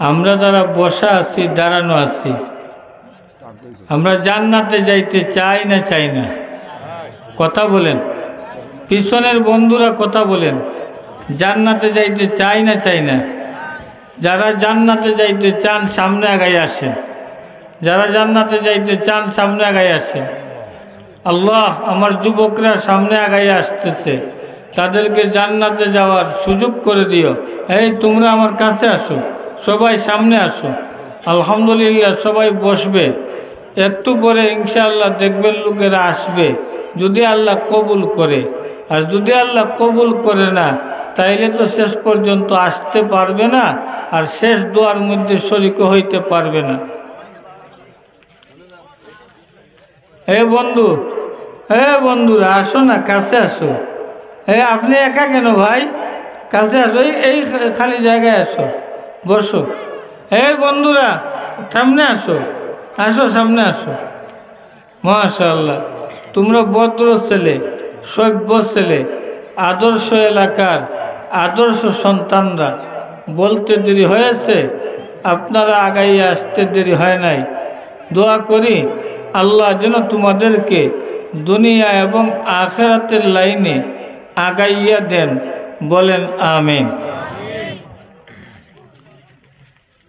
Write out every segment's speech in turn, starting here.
আমরা যারা বসা আছি, দাঁড়ানো আছি, আমরা জান্নাতে যাইতে চাই না চাই না? কথা বলেন, পিছনের বন্ধুরা কথা বলেন, জান্নাতে যাইতে চাই না চাই না? যারা জান্নাতে যাইতে চান সামনে আগাই আসেন, যারা জান্নাতে যাইতে চান সামনে আগাই আসেন। আল্লাহ আমার যুবকরা সামনে আগাই আসতেছে, তাদেরকে জান্নাতে যাওয়ার সুযোগ করে দিও। এই তোমরা আমার কাছে আসো, সবাই সামনে আসো। আলহামদুলিল্লাহ, সবাই বসবে, একটু পরে ইনশাআল্লাহ দেখবেন লোকেরা আসবে, যদি আল্লাহ কবুল করে। আর যদি আল্লাহ কবুল করে না, তাইলে তো শেষ পর্যন্ত আসতে পারবে না, আর শেষ দোয়ার মধ্যে শরীক হইতে পারবে না। বন্ধুরা আসো না, কাছে আসো। আপনি একা কেন ভাই? কাছে আসো, এই খালি জায়গায় আসো, বসো। বন্ধুরা সামনে আসো, আসো সামনে আসো। মাশাআল্লাহ, তোমরা ভদ্র ছেলে, সভ্য ছেলে, আদর্শ এলাকার আদর্শ সন্তানরা। বলতে দেরি হয়েছে, আপনারা আগাইয়া আসতে দেরি হয় নাই। দোয়া করি আল্লাহ যেন তোমাদেরকে দুনিয়া এবং আখিরাতের লাইনে আগাইয়া দেন। বলেন আমিন।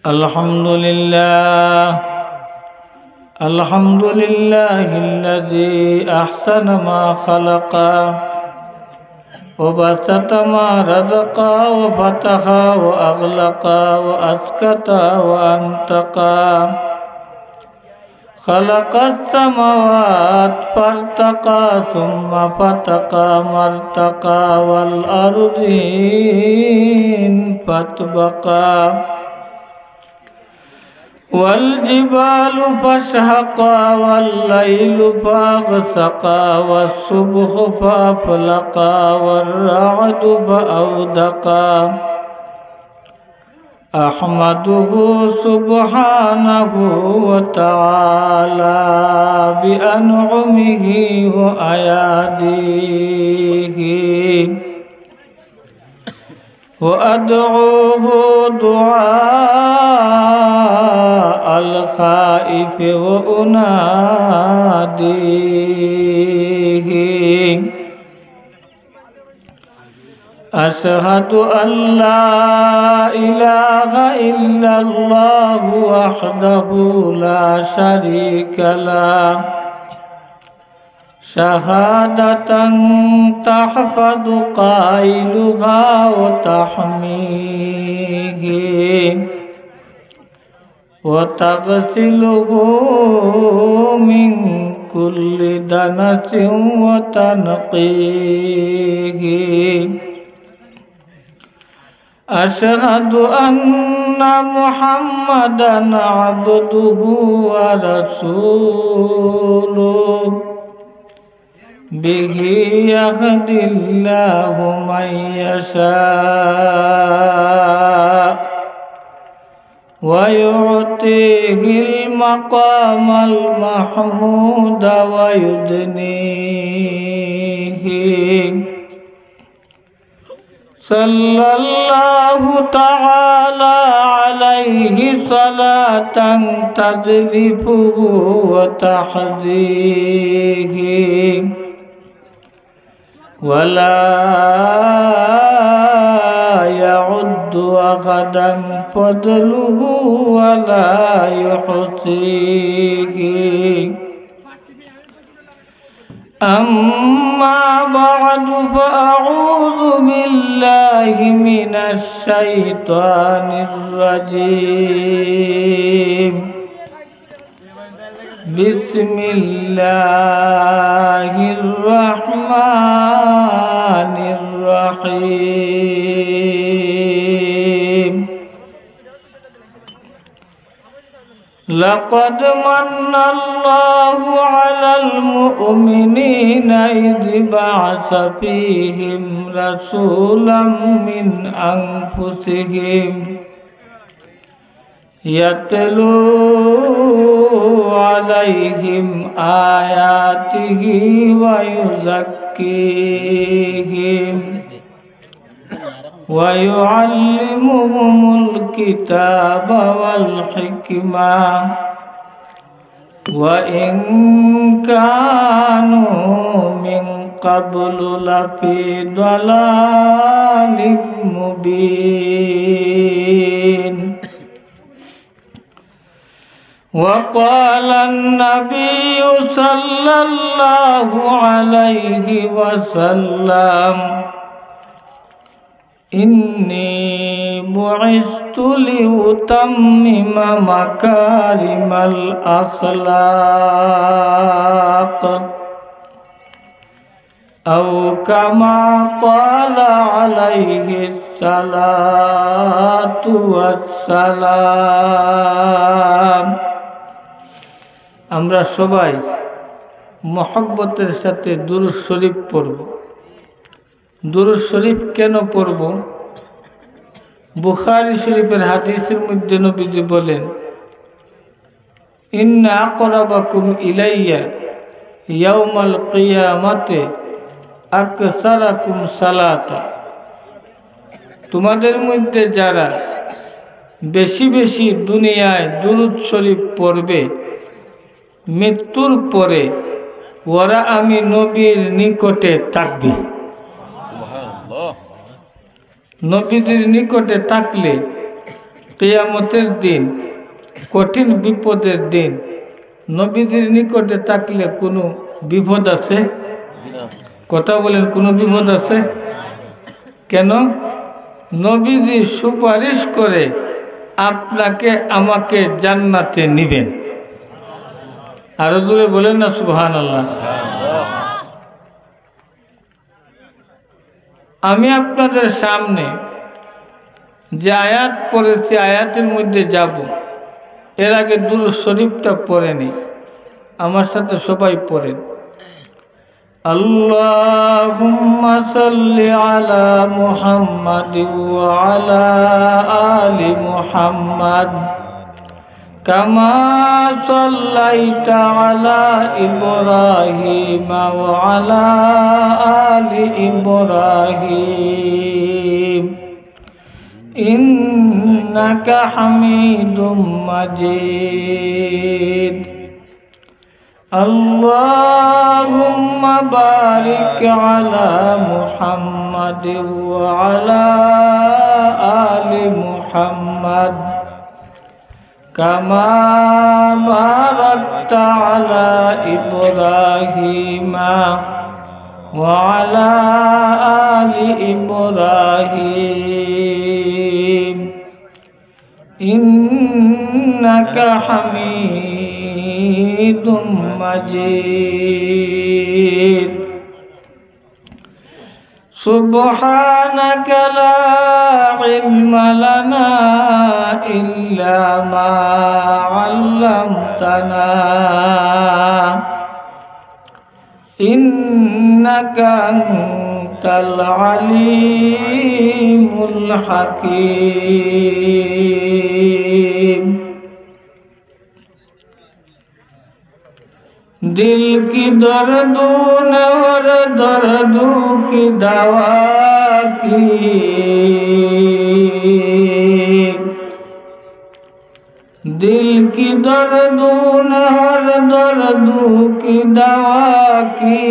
আলহামদুলিল্লাহ, আলহামদুলিল্লাহিল্লাযী আহসানা মা খালাকা ওয়া বাসাতা মা রাযাকা ওয়া ফাতাহা ওয়া আগলাকা ওয়া আসকাতা ওয়া আনতাকা। খালাকাস সামাওয়াত ফারতাকা সুম্মা ফাতাকা মারতাকা ওয়াল আরদিন ফাতবাকা ওয়াল জিবালু ফাসহাকা ওয়াল লাইলু ফাগসাকা ওয়াস সুবহু ফাফলাকা ওয়ার রা'দু ফাআওদাকা। আহমাদুহু সুবহানাহু ওয়া তাআলা বিআনউমিহি ওয়া আয়াদিহি ওয়া আদউহু দুআআল খাইফি ওয়া উনাদিহি। আশহাদু আল্লা ইলাহা ইল্লাল্লাহু ওয়াহদাহু লা শারীকা লাহ শাহাদাতান তাহফাযু কাইলুহা ওয়া তাহমীহি ওয়া তাগসিলুহু মিন কুল্লি দানাসিন ওয়া তানকীহি। আশহাদু আন্না মুহাম্মাদান আবদুহু ওয়া রাসূলুহু বিহি ইয়াহদিল্লাহু মান ইয়াশা ওয়া ইউতিহিল মাকামাল মাহমুদা ওয়া ইউদনিহি। সাল্লাল্লাহু তাআলা আলাইহি সালাতান তাযলিফুহু ওয়া তাহযীহি ওয়া লা ইয়াউদ্দু আহাদান ফাদলুহু ওয়া লা ইউহসীহি। أما بعد فأعوذ بالله من الشيطان الرجيم. بسم الله الرحمن الرحيم. لقد من الله على المؤمنين إذ بعث فيهم رسولا من أنفسهم يتلو عليهم آياته ويزكيهم ويعلمهم الكتاب والحكمة وإن كانوا من قبل لفي ضلال مبين. وقال النبي صلى الله عليه وسلم إني بعثت لأتمم مكارم الأخلاق أو كما قال عليه الصلاة والسلام. আমরা সবাই মহব্বতের সাথে দুরূদ শরীফ পড়ব। দুরূদ শরীফ কেন পড়ব? বুখারী শরীফের হাদিসের মধ্যে নবীজি বলেন, ইন্না আকরাবাকুম ইলাইয়া ইয়াউমাল কিয়ামাতি আকসারাকুম সালাতা। তোমাদের মধ্যে যারা বেশি বেশি দুনিয়ায় দুরূদ শরীফ পড়বে, মৃত্যুর পরে ওরা আমি নবীর নিকটে থাকবে। নবীদের নিকটে থাকলে কিয়ামতের দিন, কঠিন বিপদের দিন, নবীদের নিকটে থাকলে কোনো বিপদ আছে? কথা বলেন, কোনো বিপদ আছে? কেন? নবীজি সুপারিশ করে আপনাকে আমাকে জান্নাতে নিবেন। আরো দূরে বলেন না সুবহানাল্লাহ। আমি আপনাদের সামনে যে আয়াত পড়েছি আয়াতের মধ্যে যাব, এর আগে দুরূদ শরীফটা পড়েনি, আমার সাথে সবাই পড়েন। আল্লাহুম্মা সাল্লি আলা মুহাম্মাদিন ওয়া আলা আলি মুহাম্মাদ কামা সাল্লাইতা আলা ইব্রাহিম ওয়া আলা আলি ইব্রাহিম ইন্নাকা হামিদুম মাজিদ। আল্লাহুম্মা বারিক আলা মুহাম্মাদিন ওয়া আলা আলি মুহাম্মাদ কামা বারাকতা আলা ইব্রাহিম ওয়া আলা আলি ইব্রাহিম ইন্নাকা হামিদুম মাজিদ। সুবহানাকা লা ইলমা লানা ইল্লা মা আল্লামতানা ইন্নাকা আনতাল আলিমুল হাকীম। दिल की दर्दों ने और दर्दों की दवा की, दिल की दर्दों ने और दर्दों की दवा की,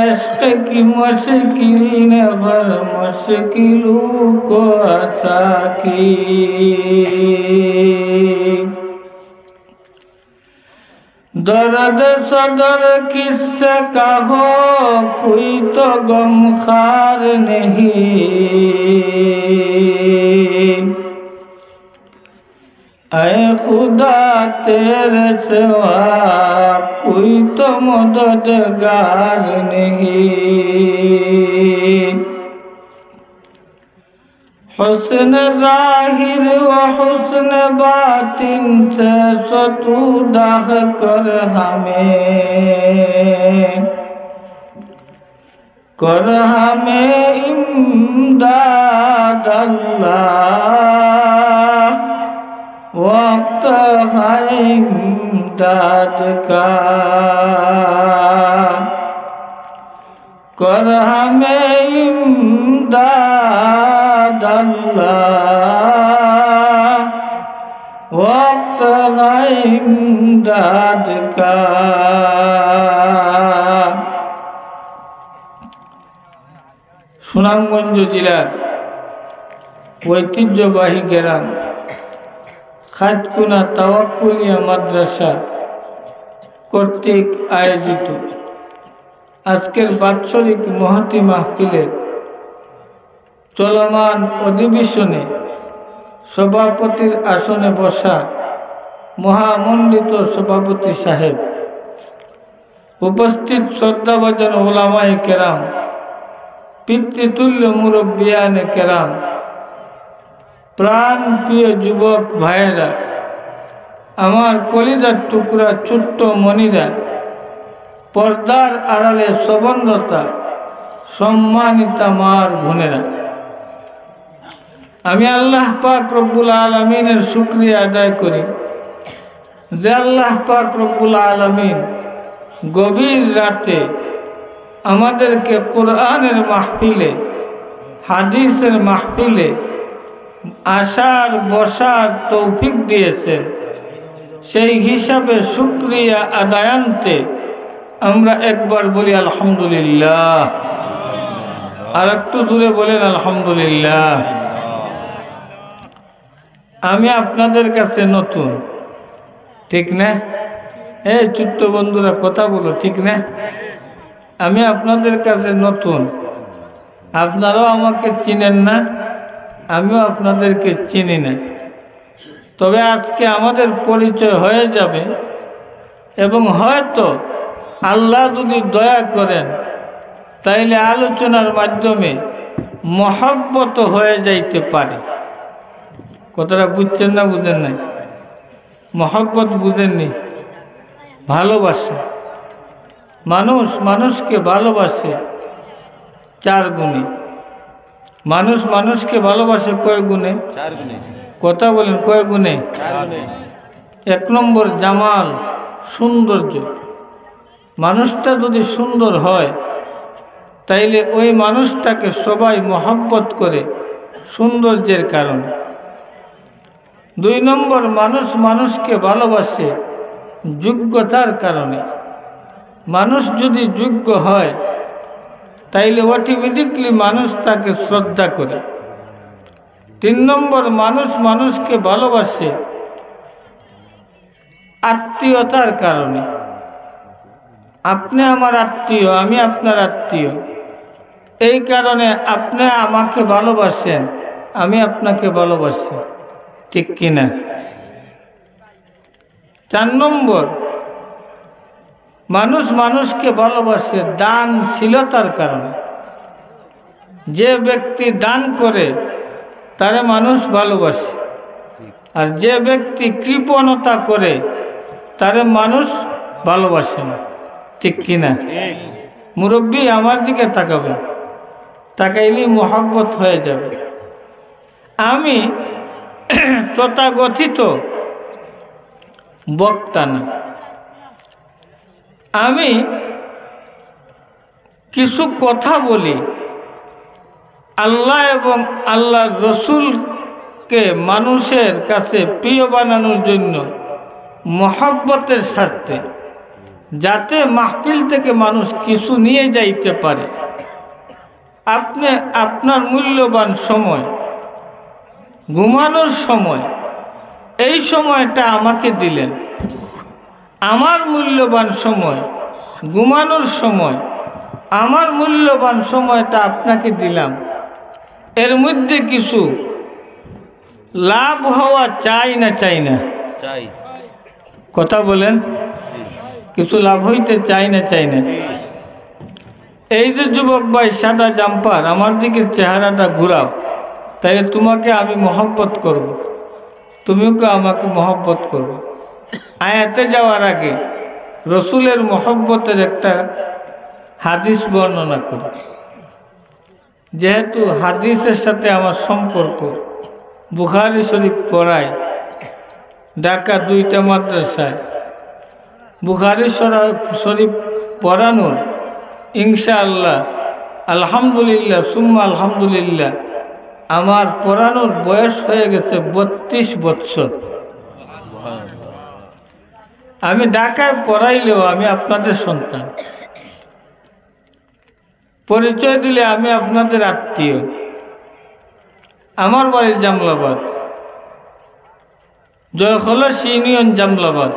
इश्क की मुश्किल ने हर मुश्किलों को आसा की। दर्द सदर किससे कहो कोई तो गमखार नहीं, ऐ खुदा तेरे सिवा कोई तो मददगार नहीं। हुस्न ज़ाहिर व हुस्न बातिन से सतूदा कर हमें इमदाद अल्लाह, वक्त है इमदाद का। कर हमें इमदाद अल्लाह, वक्त है इमदाद का। সুনামগঞ্জ জেলার ঐতিহ্যবাহী গ্রাম খাজকুনা তাওয়াক্কুলিয়া মাদ্রাসা কর্তৃক আয়োজিত আজকের বাৎসরিক মহতী মাহফিলের চলমান অধিবেশনে সভাপতির আসনে বসা মহামণ্ডিত সভাপতি সাহেব, উপস্থিত শ্রদ্ধাভাজন ওলামায়ে কেরাম, পিতৃতুল্য মুরব্বিয়ানে কেরাম, প্রাণ প্রিয় যুবক ভাইয়েরা, আমার কলিজার টুকরা ছোট্ট মনিরা, পর্দার আড়ালে সবন্ধতা সম্মানিতা মার বোনেরা, আমি আল্লাহ পাক রব্বুল আলামিনের শুকরিয়া আদায় করি যে আল্লাহ পাক রব্বুল আলামিন গভীর রাতে আমাদেরকে কোরআনের মাহফিলে, হাদিসের মাহফিলে আসার বসার তৌফিক দিয়েছেন। সেই হিসাবে শুকরিয়া আদায়ান্তে আমরা একবার বলি আলহামদুলিল্লাহ, আর একটু দূরে বলেন আলহামদুলিল্লাহ। আমি আপনাদের কাছে নতুন, ঠিক না? এই ছোট্ট বন্ধুরা কথা বলো, ঠিক না? আমি আপনাদের কাছে নতুন, আপনারাও আমাকে চিনেন না, আমিও আপনাদেরকে চিনি না। তবে আজকে আমাদের পরিচয় হয়ে যাবে এবং হয়তো আল্লাহ যদি দয়া করেন তাইলে আলোচনার মাধ্যমে মহব্বত হয়ে যাইতে পারে। কথাটা বুঝছেন না বুঝেন নাই? মহব্বত বুঝেননি? ভালোবাসা, মানুষ মানুষকে ভালোবাসে 4 গুণে। মানুষ মানুষকে ভালোবাসে কয় গুণে? 4 গুণে। কথা বলেন, কয় গুণে? 4 গুণে। 1 নম্বর জামাল, সৌন্দর্য। মানুষটা যদি সুন্দর হয় তাইলে ওই মানুষটাকে সবাই মহব্বত করে সৌন্দর্যের কারণে। 2 নম্বর, মানুষ মানুষকে ভালোবাসে যোগ্যতার কারণে। মানুষ যদি যোগ্য হয় তাইলে অটোমেটিকলি মানুষ তাকে শ্রদ্ধা করে। 3 নম্বর, মানুষ মানুষকে ভালোবাসে আত্মীয়তার কারণে। আপনি আমার আত্মীয়, আমি আপনার আত্মীয়, এই কারণে আপনি আমাকে ভালোবাসেন, আমি আপনাকে ভালোবাসি, ঠিক কিনা? 4 নম্বর, মানুষ মানুষকে ভালোবাসে দানশীলতার কারণে। যে ব্যক্তি দান করে তারে মানুষ ভালোবাসে, আর যে ব্যক্তি কৃপণতা করে তারে মানুষ ভালোবাসে না, ঠিক কিনা? মুরব্বী আমার দিকে তাকাবেন, তাকাইলেই মহব্বত হয়ে যাবে। আমি তথাকথিত বক্তা না, আমি কিছু কথা বলি আল্লাহ এবং আল্লাহর রসুলকে মানুষের কাছে প্রিয় বানানোর জন্য, মহব্বতের স্বার্থে, যাতে মাহফিল থেকে মানুষ কিছু নিয়ে যাইতে পারে। আপনি আপনার মূল্যবান সময়, ঘুমানোর সময়, এই সময়টা আমাকে দিলেন। আমার মূল্যবান সময়, ঘুমানোর সময়, আমার মূল্যবান সময়টা আপনাকে দিলাম। এর মধ্যে কিছু লাভ হওয়া চাই না? চাই না? চাই। কথা বলেন, কিছু লাভ হইতে চাই না? চাই না? এই যে যুবক ভাই সাদা জাম্পার, আমার দিকে চেহারাটা ঘুরাও, তাইলে তোমাকে আমি মহব্বত করব, তুমিও আমাকে মহব্বত করবে। আয়াতে যাওয়ার আগে রসুলের মহব্বতের একটা হাদিস বর্ণনা করি। যেহেতু হাদিসের সাথে আমার সম্পর্ক, বুখারী শরীফ পড়াই ঢাকা 2টা মাদ্রাসায়, বুখারী শরীফ পড়ানোর ইনশাআল্লাহ আলহামদুলিল্লাহ সুম্মা আলহামদুলিল্লাহ আমার পড়ানোর বয়স হয়ে গেছে 32 বছর। আমি ঢাকায় পড়াইলেও আমি আপনাদের সন্তান, পরিচয় দিলে আমি আপনাদের আত্মীয়। আমার বাড়ি জামলাবাদ, জয়খলস ইউনিয়ন জামলাবাদ।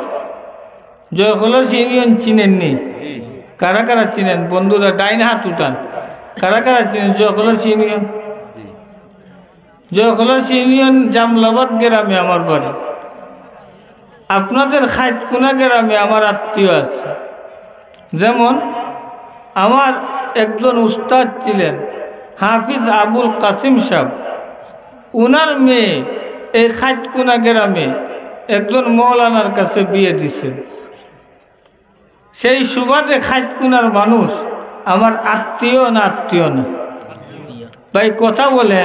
জয়খলস ইউনিয়ন চিনেননি? কারা কারা চিনেন বন্ধুরা? ডাইন হাত উঠান। কারা কারা চিনেন জয়খলস ইউনিয়ন? জয়খলস ইউনিয়ন জামলাবাদ গ্রামে আমার বাড়ি। আপনাদের খাইতকুনা গ্রামে আমার আত্মীয় আছে। যেমন আমার একজন উস্তাদ ছিলেন হাফিজ আবুল কাসিম সাহেব, উনার মেয়ে এই খাইতকুনা গ্রামে একজন মৌলানার কাছে বিয়ে দিছেন। সেই সুবাদে খাইতকুনার মানুষ আমার আত্মীয় না আত্মীয় না? ভাই কথা বলে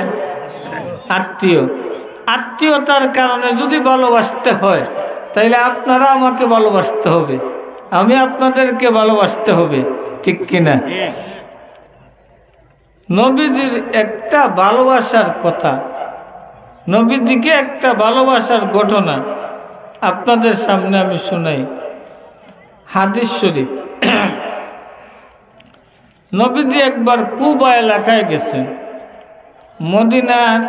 আত্মীয়। আত্মীয়তার কারণে যদি ভালোবাসতে হয় তাইলে আপনারা আমাকে ভালোবাসতে হবে, আমি আপনাদেরকে ভালোবাসতে হবে, ঠিক কিনা? নবীজির একটা ভালোবাসার কথা, নবীজিকে একটা ভালোবাসার ঘটনা আপনাদের সামনে আমি শোনাই। হাদিস শরীফ। নবীজি একবার কুবা এলাকায় গেছেন। মদিনার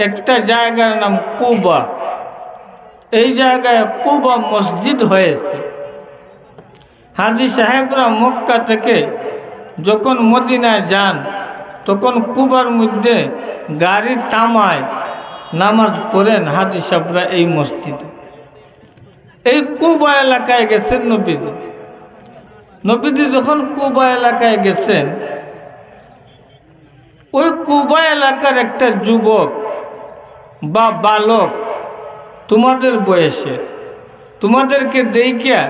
একটা জায়গার নাম কুবা। এই জায়গায় কুবা মসজিদ হয়েছে। হাজী সাহেবরা মক্কা থেকে যখন মদিনায় যান তখন কুবার মধ্যে গাড়ি থামায় নামাজ পড়েন হাজী সাহেবরা এই মসজিদে। এই কুবা এলাকায় গেছেন নবীজি। নবীজি যখন কুবা এলাকায় গেছেন, ওই কুবা এলাকার একটা যুবক বা বালক তোমাদের বয়সে, তোমাদেরকে দেখিয়া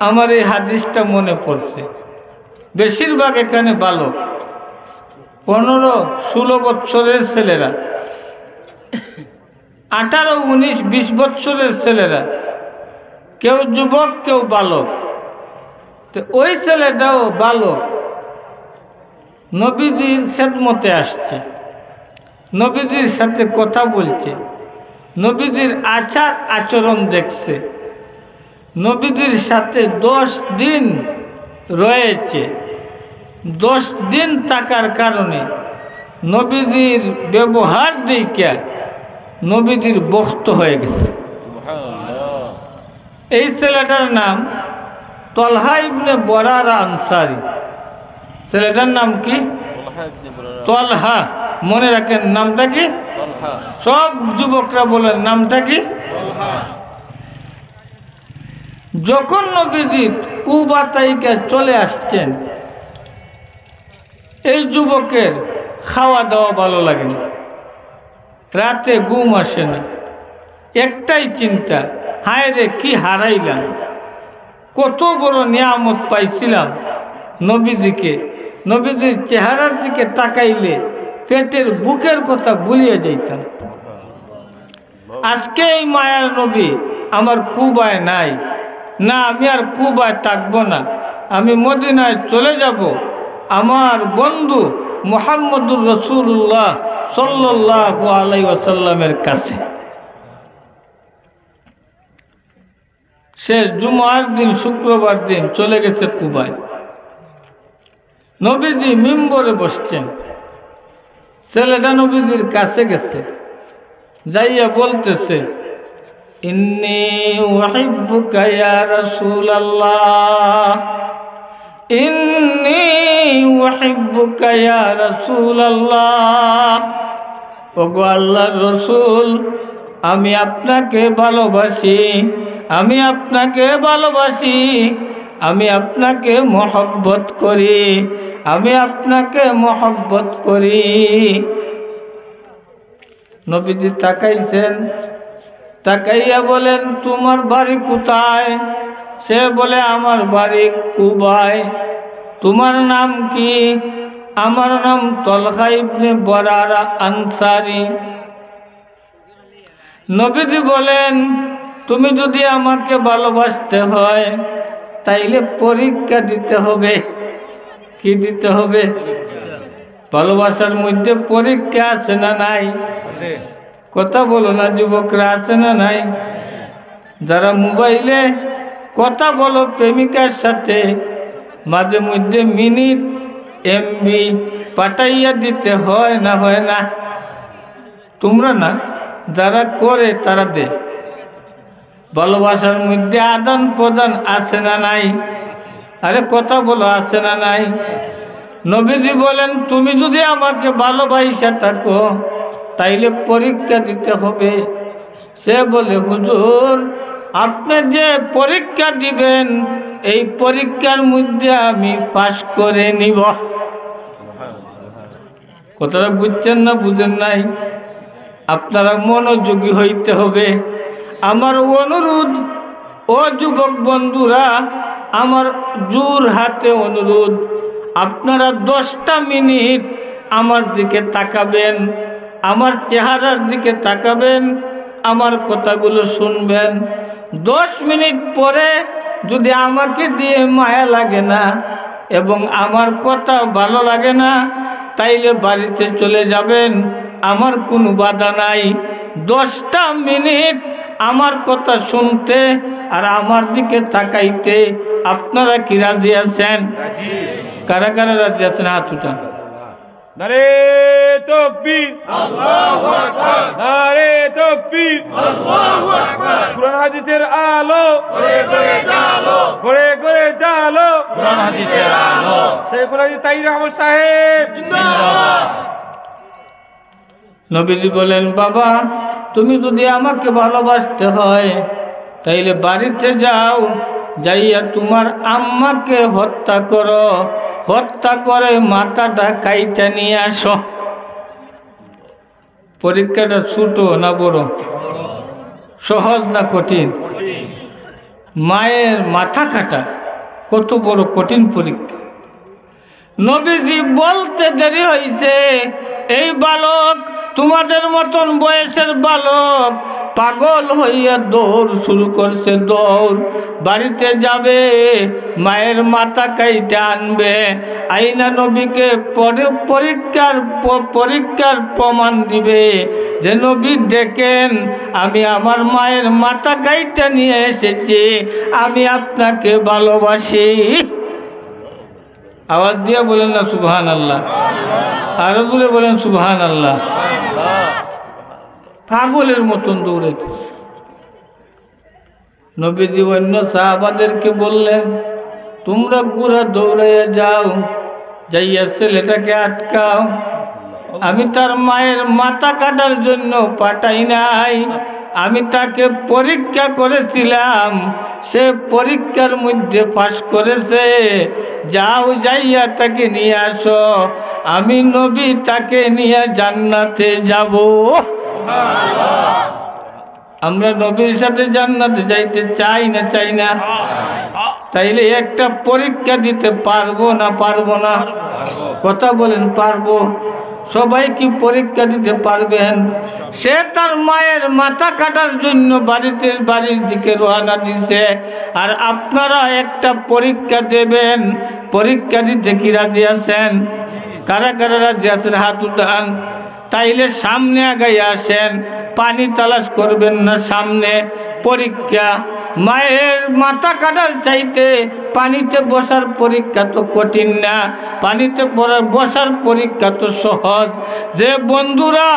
আমার এই হাদিসটা মনে পড়ছে। বেশিরভাগ এখানে বালক, 15-16 বছরের ছেলেরা, 18, 19, 20 বছরের ছেলেরা, কেউ যুবক কেউ বালক। তো ওই ছেলেটাও বালক নবীজির খেদমতে আসছে, নবীজির সাথে কথা বলছে, নবীজির আচার আচরণ দেখছে, নবীজির সাথে 10 দিন রয়েছে। 10 দিন থাকার কারণে নবীজির ব্যবহার দেখিয়া নবীজির বক্ত হয়ে গেছে। এই ছেলেটার নাম তলহা ইবনে বরারা আনসারি। ছেলেটার নাম কি? তলহা। মনে রাখেন নামটা কি? সব যুবকরা বলেন নামটা কি? যখন নবীজি কুবা থেকে চলে আসছেন, এই যুবকের খাওয়া দাওয়া ভালো লাগে না, রাতে ঘুম আসে না, একটাই চিন্তা, হায় রে কি হারাইলাম, কত বড় নিয়ামত পাইছিলাম। নবীজিকে, নবীজির চেহারার দিকে তাকাইলে পেটের বুকের কথা ভুলিয়ে যাইতাম। আজকে এই মায়ার নবী আমার কুবায় নাই, না আমি আর কুবায় থাকবো না, আমি মদিনায় চলে যাব আমার বন্ধু মুহাম্মদুর রাসূলুল্লাহ সাল্লাল্লাহু আলাইহি ওয়াসাল্লামের কাছে। সে জুমার দিন, শুক্রবার দিন চলে গেছে কুবায়। নবীজি মিম্বরে বসছেন, ছেলেটা নবীজির কাছে গেছে, যাইয়া বলতেছে, ইন্নী উহিব্বুকা ইয়া রাসূলুল্লাহ, ইন্নী উহিব্বুকা ইয়া রাসূলুল্লাহ। ওগো আল্লাহর রাসূল, আমি আপনাকে ভালোবাসি, আমি আপনাকে ভালোবাসি, আমি আপনাকে মহব্বত করি, আমি আপনাকে মহব্বত করি। নবীজি তাকাইছেন, তাকাইয়া বলেন, তোমার বাড়ি কোথায়? সে বলে, আমার বাড়ি কুবায়। তোমার নাম কি? আমার নাম তলহা ইবনে বরারা আনসারি। নবীজি বলেন, তুমি যদি আমাকে ভালোবাসতে হয় তাইলে পরীক্ষা দিতে হবে। কি দিতে হবে? ভালোবাসার মধ্যে পরীক্ষা আছে না নাই? কথা বলো না যুবকরা, আছে না নাই? যারা মোবাইলে কথা বলো প্রেমিকার সাথে, মাঝে মধ্যে মিনিট এমবি পাঠাইয়া দিতে হয় না? হয় না? তোমরা না, যারা করে তারা দে। ভালোবাসার মধ্যে আদান প্রদান আছে না নাই? আরে কথা বলো, আছে না নাই? নবীজি বলেন, তুমি যদি আমাকে ভালোবাসা থাকো তাইলে পরীক্ষা দিতে হবে। সে বলে, হুজুর আপনি যে পরীক্ষা দিবেন এই পরীক্ষার মধ্যে আমি পাশ করে নিব। কথাটা বুঝছেন না বুঝেন নাই? আপনারা মনোযোগী হইতে হবে। আমার অনুরোধ, ও যুবক বন্ধুরা, আমার জোর হাতে অনুরোধ, আপনারা 10টা মিনিট আমার দিকে তাকাবেন, আমার চেহারার দিকে তাকাবেন, আমার কথাগুলো শুনবেন। 10 মিনিট পরে যদি আমাকে দিয়ে মায়া লাগে না এবং আমার কথা ভালো লাগে না, তাইলে বাড়িতে চলে যাবেন, আমার কোনো বাধা নাই। 10টা মিনিট আমার কথা শুনতে আর আমার দিকে তাকাইতে আপনারা কি রাজি আছেন? কারা কারা রাজি আছেন? হাত উঠান। নারে তাকবীর, আল্লাহু আকবার। নারে তাকবীর, আল্লাহু আকবার। কুরআন হাদিসের আলো ঘরে ঘরে জ্বালো, ঘরে ঘরে জ্বালো, কুরআন হাদিসের আলো। শেখুল হাদিস তাহির আহমদ সাহেব জিন্দাবাদ। নবীজি বলেন, বাবা তুমি যদি আমাকে ভালোবাসতে হয় তাইলে বাড়িতে যাও, যাইয়া তোমার আম্মাকে হত্যা করো, হত্যা করে মাথাটা কাইটা নিয়ে আসো। পরীক্ষাটা ছোট না বড়? সহজ না কঠিন? মায়ের মাথা কাটা কত বড় কঠিন পরীক্ষা। নবীজি বলতে দেরি হয়েছে, এই বালক তোমাদের মতন বয়সের বালক পাগল হইয়া দৌড় শুরু করছে। দৌড় বাড়িতে যাবে, মায়ের মাথা কাইটা আনবে, আইনা নবীকে পরীক্ষার প্রমাণ দিবে যে নবী দেখেন আমি আমার মায়ের মাথা কাইটা নিয়ে এসেছি, আমি আপনাকে ভালোবাসি। আওয়াজ দিয়ে বলেন না সুবহানাল্লাহ? আরো বলে বলেন সুবহানাল্লাহ। পাগলের মতন দৌড়াইতেছে। নবীজি অন্য সাহাবাদেরকে বললেন, তোমরা পুরা দৌড়াইয়া যাও, যাইয়া ছেলেটাকে আটকাও, আমি তার মায়ের মাথা কাটার জন্য পাঠাই নাই, আমি তাকে পরীক্ষা করেছিলাম, সে পরীক্ষার মধ্যে পাস করেছে, যাও যাইয়া তাকে নিয়ে আসো, আমি নবী তাকে নিয়ে জান্নাতে যাব। আমরা নবীর সাথে জান্নাতে যাইতে চাই না? চাই না? তাইলে একটা পরীক্ষা দিতে পারবো না? পারবো না? কথা বলেন, পারবো? সবাই কি পরীক্ষা দিতে পারবেন? সে তার মায়ের মাথা কাটার জন্য বাড়ির দিকে রওনা দিছে, আর আপনারা একটা পরীক্ষা দেবেন, পরীক্ষা দিতে কি রাজি আছেন? কারা কারা রাজি আছেন? হাত উঠান। তাইলে সামনে আগাইয়া আসেন, পানি তালাশ করবেন না, সামনে পরীক্ষা। মায়ের মাথা কাটার চাইতে পানিতে বসার পরীক্ষা তো কঠিন না, পানিতে বসার পরীক্ষা তো সহজ। যে বন্ধুরা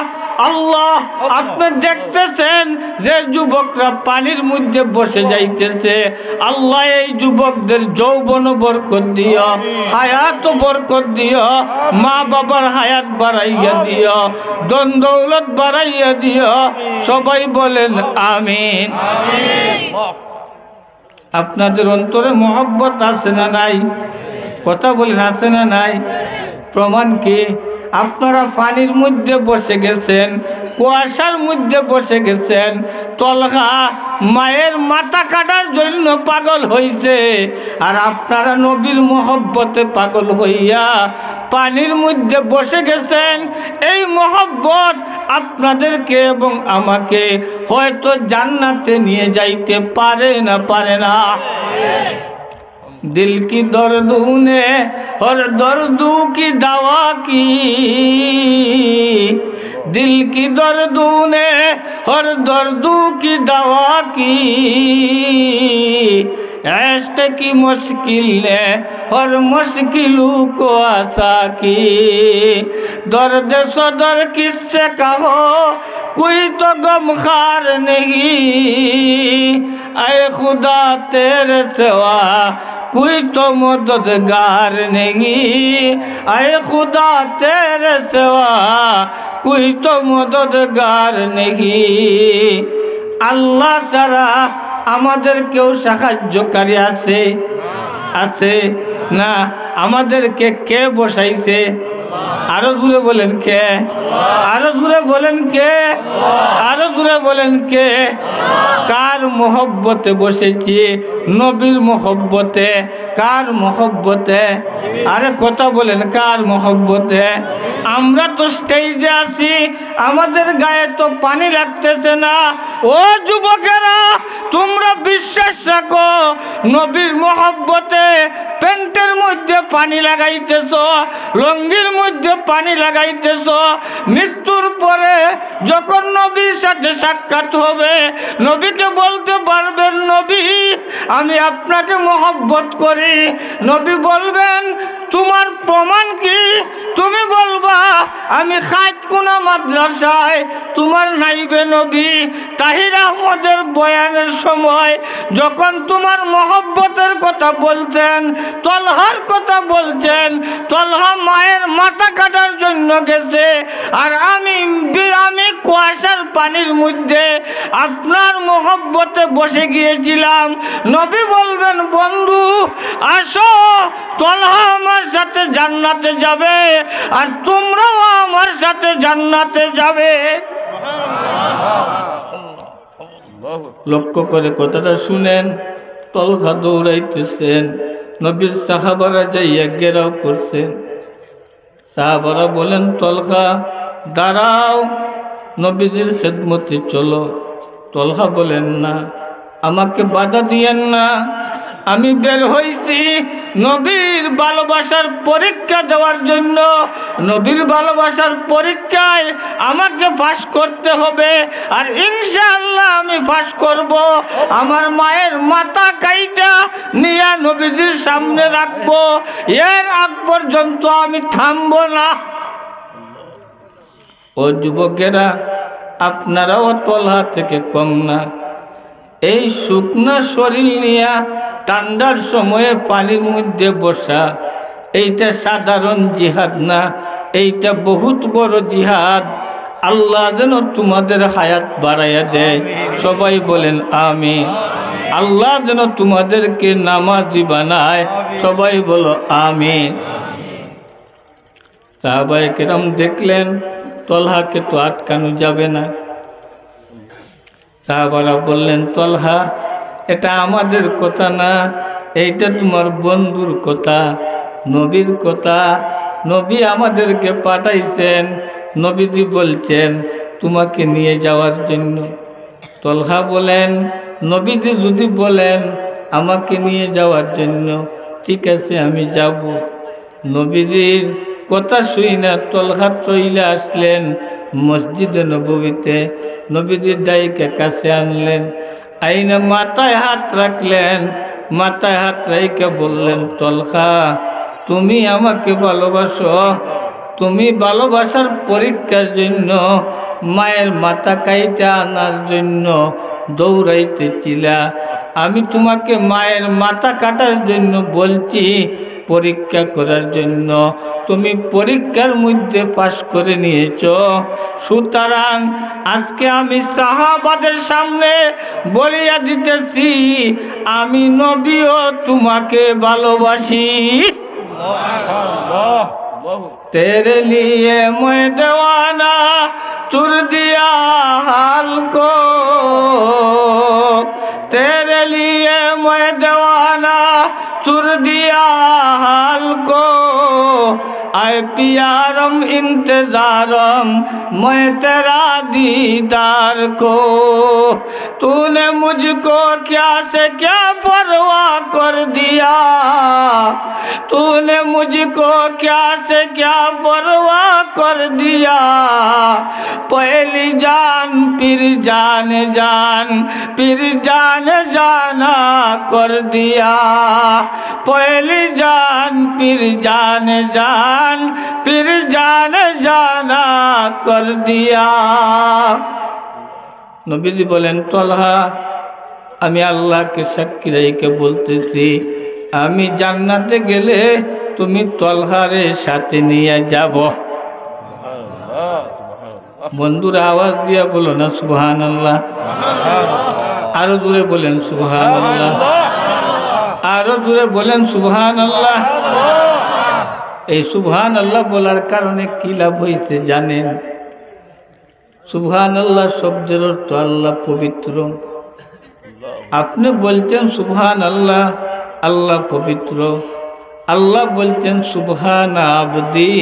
আল্লাহ আপনি দেখতেছেন যে যুবকরা পানির মধ্যে বসে যাইতেছে, আল্লাহ এই যুবকদের যৌবন বরকত দিও, হায়াত বরকত দিও, মা বাবার হায়াত বাড়াইয়া দিও, ধন দৌলত বাড়াইয়া দিও। সবাই বলেন আমিন। আপনাদের অন্তরে মহব্বত আছে না নাই? কথা বলেন, আছে না নাই? প্রমাণ কি? আপনারা পানির মধ্যে বসে গেছেন, কুয়াশার মধ্যে বসে গেছেন, তলহা মায়ের মাথা কাটার জন্য পাগল হইছে, আর আপনারা নবীর মহব্বতে পাগল হইয়া পানির মধ্যে বসে গেছেন। এই মহব্বত আপনাদেরকে এবং আমাকে হয়তো জান্নাতে নিয়ে যাইতে পারে না? পারে না? दिल की दर्दों ने और दर्दों की दवा की, दिल की दर्दों ने और दर्दों की दवा की, इश्क की मुश्किल ने और मुश्किलों को आसा की। दर्द सदर किससे कहो कोई तो गमखार नहीं, ऐ खुदा तेरे सिवा कोई तो मददगार नहीं, ऐ खुदा तेरे सिवा कोई तो मददगार नहीं। আল্লাহ ছাড়া আমাদের কেউ সাহায্যকারী আছে? আছে না? আমাদেরকে কে বসাইছে? আরো জোরে বলেন কে? আরো জোরে বলেন কে? আরো জোরে বলেন কে? কার মোহব্বতে বসেছি? নবীর মোহব্বতে। কার মোহব্বতে? আরে কথা বলেন, কার মোহব্বতে? আমরা তো স্টেজে আছি, আমাদের গায়ে তো পানি লাগতেছে না। ও যুবকেরা, তোমরা বিশ্বাস রাখো, নবীর মোহব্বতে প্যান্টের মধ্যে পানি লাগাইতেছ, লঙ্গির মধ্যে পানি লাগাইতেছ। মৃত্যুর পরে যখন নবীর সাথে সাক্ষাৎ হবে, নবীকে বলতে পারবেন, নবী আমি আপনাকে মহব্বত করি। নবী বলবেন তোমার প্রমাণ কি? তুমি বলবা আমি খাজকুনা মাদ্রাসায় তোমার নাইবে নবী তাহির আহমদের বয়ানের সময় যখন তোমার মহব্বতের কথা বলতেন, তলহার কথা বলছেন, তলহা মায়ের মাথা কাটার জন্য গেছে, আর আমি কুয়াশার পানির মধ্যে আপনার মহব্বতে বসে গিয়েছিলাম। নবী বলবেন বন্ধু আসো, তলহা আমার সাথে জান্নাতে যাবে আর তোমরাও আমার সাথে জান্নাতে যাবে। লক্ষ্য করে কথাটা শুনেন। তলহা দৌড়াইতেছেন, নবীর সাহাবারা যাইয়া ঘেরাও করছেন। সাহাবারা বলেন তলহা দাঁড়াও, নবীজির খেদমতে চলো। তলহা বলেন না, আমাকে বাধা দিয়েন না, আমি বের হইছি নবীর ভালোবাসার পরীক্ষা দেওয়ার জন্য। নবীর ভালোবাসার পরীক্ষায় আমাকে পাস করতে হবে, আর ইনশাআল্লাহ আমি পাস করব। আমার মায়ের মাথা কাইটা নিয়ে নবীজির সামনে রাখবো, এর আগ পর্যন্ত আমি থামবো না। ও যুবকেরা, আপনারাও তলহা থেকে কম না। এই শুকনা শরীর নিয়ে ঠান্ডার সময়ে পানির মধ্যে বসা, এইটা সাধারণ জিহাদ না, এইটা বহুত বড় জিহাদ। আল্লাহ যেন তোমাদের হায়াত বাড়াইয়া দেয়, সবাই বলেন আমিন। আল্লাহ যেন তোমাদেরকে নামাজি বানায়, সবাই বলো আমিন। সাহাবায়ে কেরাম দেখলেন তলহাকে তো আটকানো যাবে না। সাহাবারা বললেন তলহা এটা আমাদের কথা না, এইটা তোমার বন্ধুর কথা, নবীর কথা। নবী আমাদেরকে পাঠাইছেন, নবীজি বলছেন তোমাকে নিয়ে যাওয়ার জন্য। তলহা বলেন নবীজি যদি বলেন আমাকে নিয়ে যাওয়ার জন্য, ঠিক আছে আমি যাব। নবীজির কথা শুই না তলহা চইলে আসলেন মসজিদে নববীতে। নবীজির দায়ীকে কাছে আনলেন, আইনে মাথায় হাত রাখলেন, মাথায় হাত রেখে বললেন তলহা তুমি আমাকে ভালোবাসো, তুমি ভালোবাসার পরীক্ষার জন্য মায়ের মাথা কাইটা আনার জন্য দৌড়াইতেছিলা। আমি তোমাকে মায়ের মাথা কাটার জন্য বলছি, পরীক্ষা করার জন্য। তুমি পরীক্ষার মধ্যে পাশ করে নিয়েছ, সুতরাং আজকে আমি সাহাবাদের সামনে বলিয়া দিতেছি আমি নবীও তোমাকে ভালোবাসি। तेरे लिए मैं दीवाना तुर दिया हाल को, तेरे लिए मैं दीवाना तुर दिया हाल को, ऐ हाय पियारम इंतजारम मैं तेरा दीदार को। तूने मुझको क्या से क्या परवाह कर दिया, तूने मुझको क्या से क्या परवाह कर दिया। पहली जान फिर जान जान फिर जान जाना कर दिया। पहली जान फिर जान जान फिर जान जाना कर दिया। নবীজি বলেন, তলহা আমি আল্লাহকে সাক্ষী রেখে বলতেছি, আমি জান্নাতে গেলে তুমি তলহারে সাথে নিয়ে যাব। বন্ধুরা আওয়াজ দিয়া বলো না সুবহানাল্লাহ। আরো দূরে বলেন সুবহানাল্লাহ, আরো দূরে বলেন সুবহানাল্লাহ। এই সুবহানাল্লাহ বলার কারণে কি লাভ হয়েছে জানেন? সুবহানাল্লাহ শব্দের অর্থ আল্লাহ পবিত্র। আপনি বলতেন সুবহানাল্লাহ, আল্লাহ পবিত্র। আল্লাহ বলতেন সুবহানা আবদি,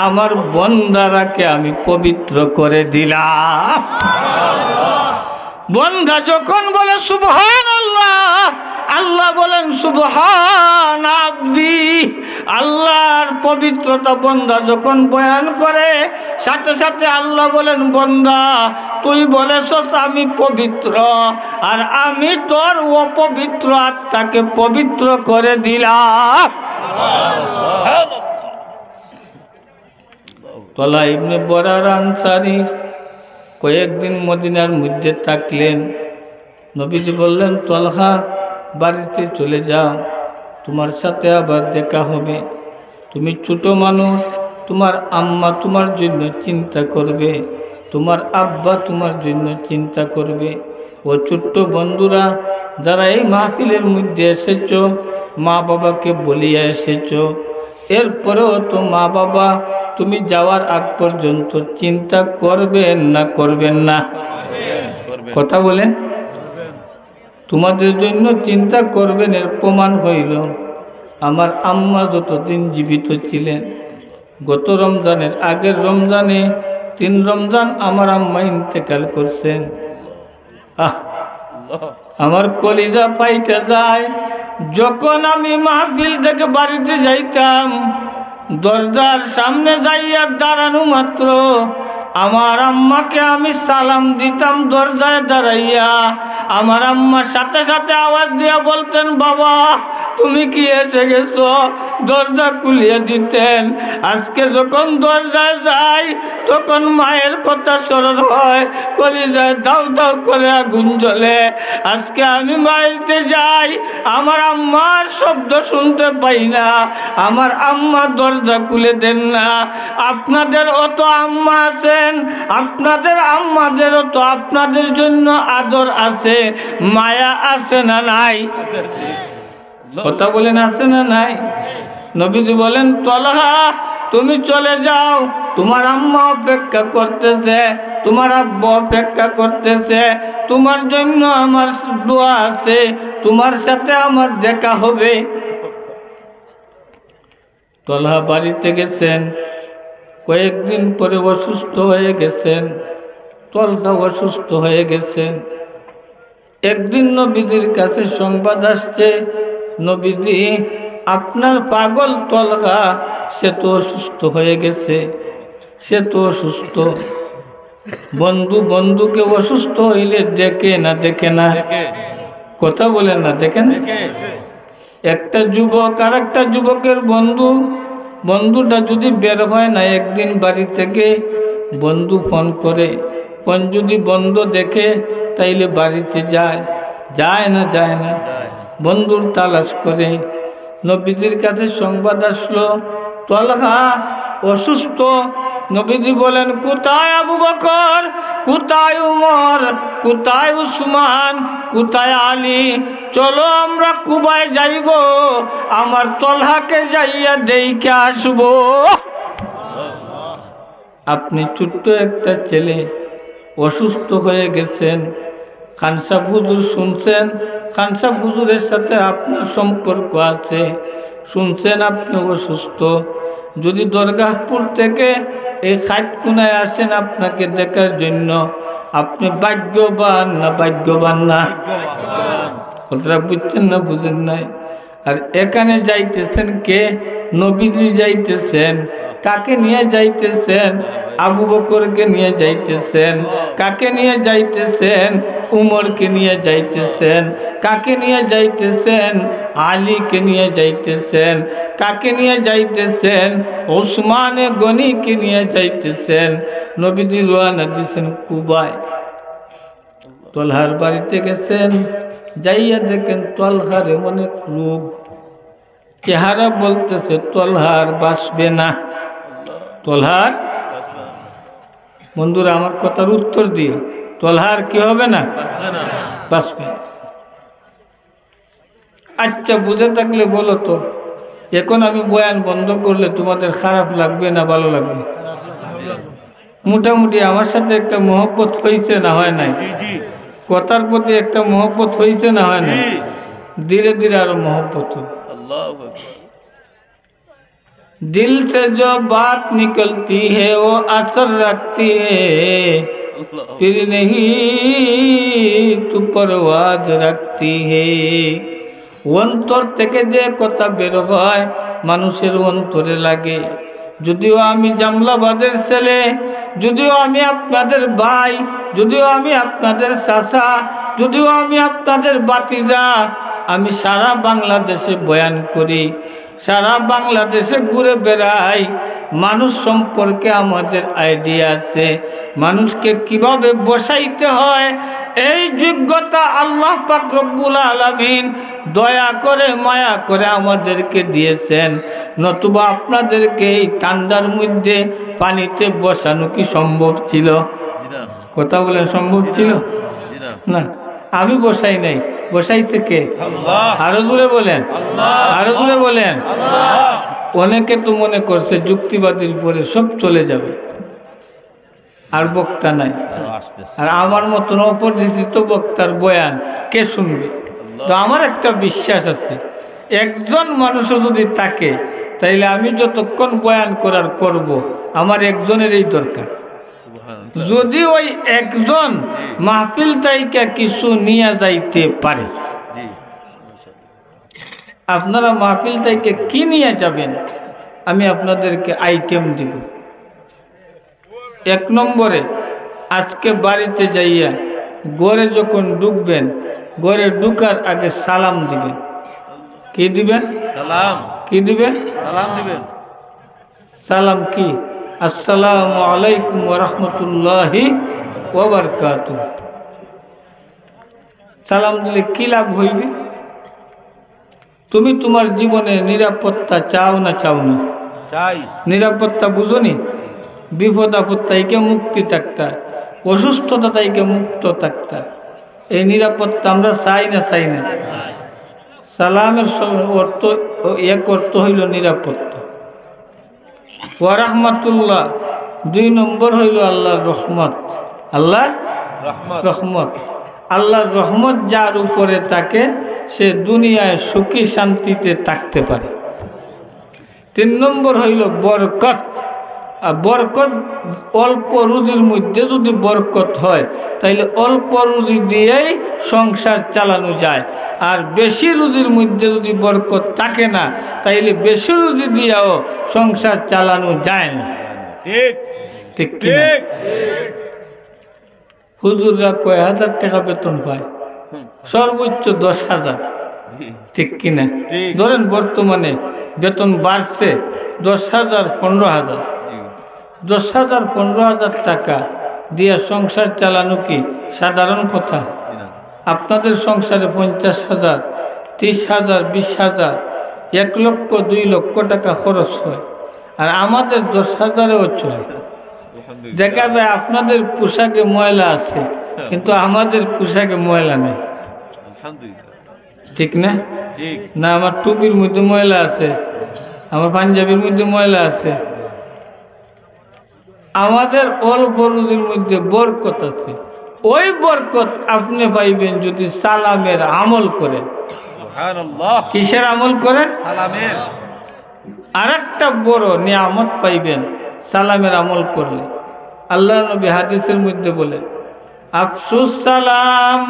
আমার বন্দারাকে আমি পবিত্র করে দিলাম। বন্দা যখন বলে সুবহানাল্লাহ, আল্লাহ বলেন সুবহান আবদি। আল্লাহর পবিত্রতা বন্দা যখন বয়ান করে, সাথে সাথে আল্লাহ বলেন বন্দা তুই বলেছস আমি পবিত্র, আর আমি তোর অপবিত্র আত্মাকে পবিত্র করে দিলাম। তলা ইবনে বরার আনসারী কয়েকদিন মদিনার মধ্যে থাকলেন। নবীজি বললেন, তলহা বাড়িতে চলে যাও, তোমার সাথে আবার দেখা হবে। তুমি ছোট মানুষ, তোমার আম্মা তোমার জন্য চিন্তা করবে, তোমার আব্বা তোমার জন্য চিন্তা করবে। ও ছোট্ট বন্ধুরা যারা এই মাহফিলের মধ্যে এসেছ, মা বাবাকে বলিয়া এসেছ, এরপরেও তো মা বাবা তুমি যাওয়ার আগ পর্যন্ত চিন্তা করবেন না করবেন না? কথা বলেন। তোমাদের জন্য চিন্তা করবেন, এর প্রমাণ হইল আমার আম্মা যতদিন জীবিত ছিলেন, গত রমজানের আগের রমজানে 3 রমজান আমার আম্মা ইন্তেকাল করছেন। আমার কলিজা পাইতে যায়। যখন আমি মাহফিল থেকে বাড়িতে যাইতাম, দরজার সামনে যাইয়া দাঁড়ানো মাত্র আমার আম্মাকে আমি সালাম দিতাম দরজায় দাঁড়াইয়া। আমার আম্মার সাথে সাথে আওয়াজ দিয়া বলতেন, বাবা তুমি কি এসে গেছো, দরজা খুলিয়ে দিতেন। আজকে যখন দরজায় যাই তখন মায়ের কথা স্মরণ হয়, কলিজায় দাউ দাউ করে আগুন জ্বলে। আজকে আমি বাড়িতে যাই, আমার আম্মার শব্দ শুনতে পাই না, আমার আম্মা দরজা খুলে দেন না। আপনাদের অত আম্মা আছেন, আপনাদের আম্মাদেরও তো আপনাদের জন্য আদর আছে, মায়া আছে না নাই? কথা বলেন আছে না নাই? নবীজি বলেন, তলহা তুমি চলে যাও, তোমার আম্মা অপেক্ষা করতেছে, তোমার আব্বা অপেক্ষা করতেছে, তোমার জন্য আমার দোয়া আছে, তোমার সাথে আমার দেখা হবে। তলহা বাড়িতে গেছেন, কয়েকদিন পরে অসুস্থ হয়ে গেছেন। তলহা অসুস্থ হয়ে গেছেন। একদিন নবীজির কাছে সংবাদ আসছে, নবীজি আপনার পাগল তলহা সে তো অসুস্থ হয়ে গেছে, সে তো অসুস্থ। বন্ধু বন্ধুকে অসুস্থ হইলে দেখে না দেখে না? কথা বলেন না, দেখেন? একটা যুবক আর একটা যুবকের বন্ধু, বন্ধুটা যদি বের হয় না একদিন বাড়ি থেকে, বন্ধু ফোন করে, ফোন যদি বন্ধ দেখে তাইলে বাড়িতে যায়, যায় না যায় না? বন্ধুর তালাশ করে। নবীজির কাছে সংবাদ আসলো তলহা অসুস্থ। নবীজি বলেন, কোথায় আবু বকর, কোথায় উমর, কোথায় উসমান, কোথায় আলী? চলো আমরা কুবায় যাইব, আমার তলহাকে যাইয়া দেখে আসবো। আপনি ছোট্ট একটা ছেলে, অসুস্থ হয়ে গেছেন, খানসাব হুজুর শুনছেন, খানসাব হুজুরের সাথে আপনার সম্পর্ক আছে, শুনছেন আপনি অসুস্থ, যদি দরগাহপুর থেকে এই খাটকুনায় আসেন আপনাকে দেখার জন্য, আপনি ভাগ্যবান না ভাগ্যবান না? কথাটা বুঝছেন না বুঝেন নাই? আর এখানে যাইতেছেন কে? নবীজি যাইতেছেন। কাকে নিয়ে যাইতেছেন? আবু বকরকে নিয়ে যাইতেছেন। কাকে নিয়ে যাইতেছেন? উমরকে নিয়ে যাইতেছেন। কাকে নিয়ে যাইতেছেন? আলীকে নিয়ে যাইতেছেন। কাকে নিয়ে যাইতেছেন? ওসমানে গনিকে নিয়ে যাইতেছেন। নবীজি রওনা দিয়েছেন কুবায়। তলহার বাড়িতে গেছেন, যাইয়া দেখেন তলহারে অনেক লোক। চেহারা বলতেছে তলহার বাঁচবে না। তলহার, বন্ধুরা আমার কথার উত্তর দিও, তলহার কি হবে না? বাঁচবে না। আচ্ছা বুঝে থাকলে বলো তো, এখন আমি বয়ান বন্ধ করলে তোমাদের খারাপ লাগবে না ভালো লাগবে? মোটামুটি আমার সাথে একটা মহব্বত হয়েছে না হয় নাই? কথার প্রতি একটা মহব্বত হয়েছে না হয় নাই? ধীরে ধীরে আরো মহব্বত হবে। दिल से जो बात निकलती है वो असर रखती है, फिर नहीं तू परवाज रखती है। অন্তর থেকে যে কথা বের হয় মানুষের অন্তরে লাগে। যদিও আমি জামলাবাদের ছেলে, যদিও আমি আপনাদের ভাই, যদিও আমি আপনাদের চাচা, যদিও আমি আপনাদের ভাতিজা, আমি সারা বাংলাদেশে বয়ান করি, সারা বাংলাদেশে ঘুরে বেড়াই। মানুষ সম্পর্কে আমাদের আইডিয়া আছে, মানুষকে কিভাবে বসাইতে হয় এই যোগ্যতা আল্লাহ পাক রব্বুল আলামিন দয়া করে মায়া করে আমাদেরকে দিয়েছেন। নতুবা আপনাদেরকে এই ঠান্ডার মধ্যে পানিতে বসানো কি সম্ভব ছিল? কথা বলে সম্ভব ছিল না। আমি বসাই নাই, বসাইছে কে? আরো দূরে বলেন, আরো দূরে বলেন। অনেকে তো মনে করছে যুক্তিবাদীর পরে সব চলে যাবে, আর বক্তা নাই। আর আমার মতন অপরিচিত বক্তার বয়ান কে শুনবে? তো আমার একটা বিশ্বাস আছে, একজন মানুষও যদি থাকে তাইলে আমি যতক্ষণ বয়ান করার করব, আমার একজনেরই দরকার। যদি ওই একজন মাহফিল তাইকা কিছু নিয়ে যাইতে পারে, আপনারা মাহফিল তাইকে কি নিয়ে যাবেন? আমি আপনাদেরকে আইটেম দিব। এক নম্বরে, আজকে বাড়িতে যাইয়া ঘরে যখন ঢুকবেন, ঘরে ঢুকার আগে সালাম দিবেন। কি দিবেন? সালাম। কি দিবেন? সালাম দিবেন। সালাম কি? আসসালামু আলাইকুম ওয়া রাহমাতুল্লাহি ওয়া বারাকাতুহু। সালাম দিলে কি লাভ হইবে? তুমি তোমার জীবনে নিরাপত্তা চাও না চাও না? চাই। নিরাপত্তা বুঝনি? বিপদ আপদ তাইকে মুক্তি থাকতা, অসুস্থতা তাইকে মুক্ত থাকতা। এই নিরাপত্তা আমরা চাই না চাই না? সালামের অর্থ, এক অর্থ হইল নিরাপত্তা। ওয়া রাহমাতুল্লাহ, দুই নম্বর হইল আল্লাহর রহমত। আল্লাহর রহমত, আল্লাহর রহমত যার উপরে থাকে সে দুনিয়ায় সুখী শান্তিতে থাকতে পারে। তিন নম্বর হইল বরকত। আর বরকত, অল্প রুজির মধ্যে যদি বরকত হয় তাইলে অল্প রুজি দিয়েই সংসার চালানো যায়। আর বেশি রুজির মধ্যে যদি বরকত থাকে না তাইলে বেশি রুজি দিয়েও সংসার চালানো যায় না। ঠিক ঠিক ঠিক। হুজুররা কয় হাজার টাকা বেতন পায়? সর্বোচ্চ 10,000। ঠিক কিনা? ধরেন বর্তমানে বেতন বাড়ছে 10,000, 15,000। 10,000, 15,000 টাকা দিয়ে সংসার চালানো কি সাধারণ কথা? আপনাদের সংসারে 50,000, 30,000, 20,000, 1 লক্ষ, 2 লক্ষ টাকা খরচ হয়, আর আমাদের 10,000-এও চলে। দেখা যায় আপনাদের পোশাকে ময়লা আছে কিন্তু আমাদের পোশাকে ময়লা নেই। ঠিক না? না, আমার টুপির মধ্যে ময়লা আছে, আমার পাঞ্জাবির মধ্যে ময়লা আছে। আমাদের অল্প রুজির মধ্যে বরকত আছে। ওই বরকত আপনি পাইবেন যদি সালামের আমল করেন। কিসের আমল করেন? সালামের। আরেকটা বড় নিয়ামত পাইবেন সালামের আমল করলে। আল্লাহ নবী হাদিসের মধ্যে বলেন, আফসুস সালাম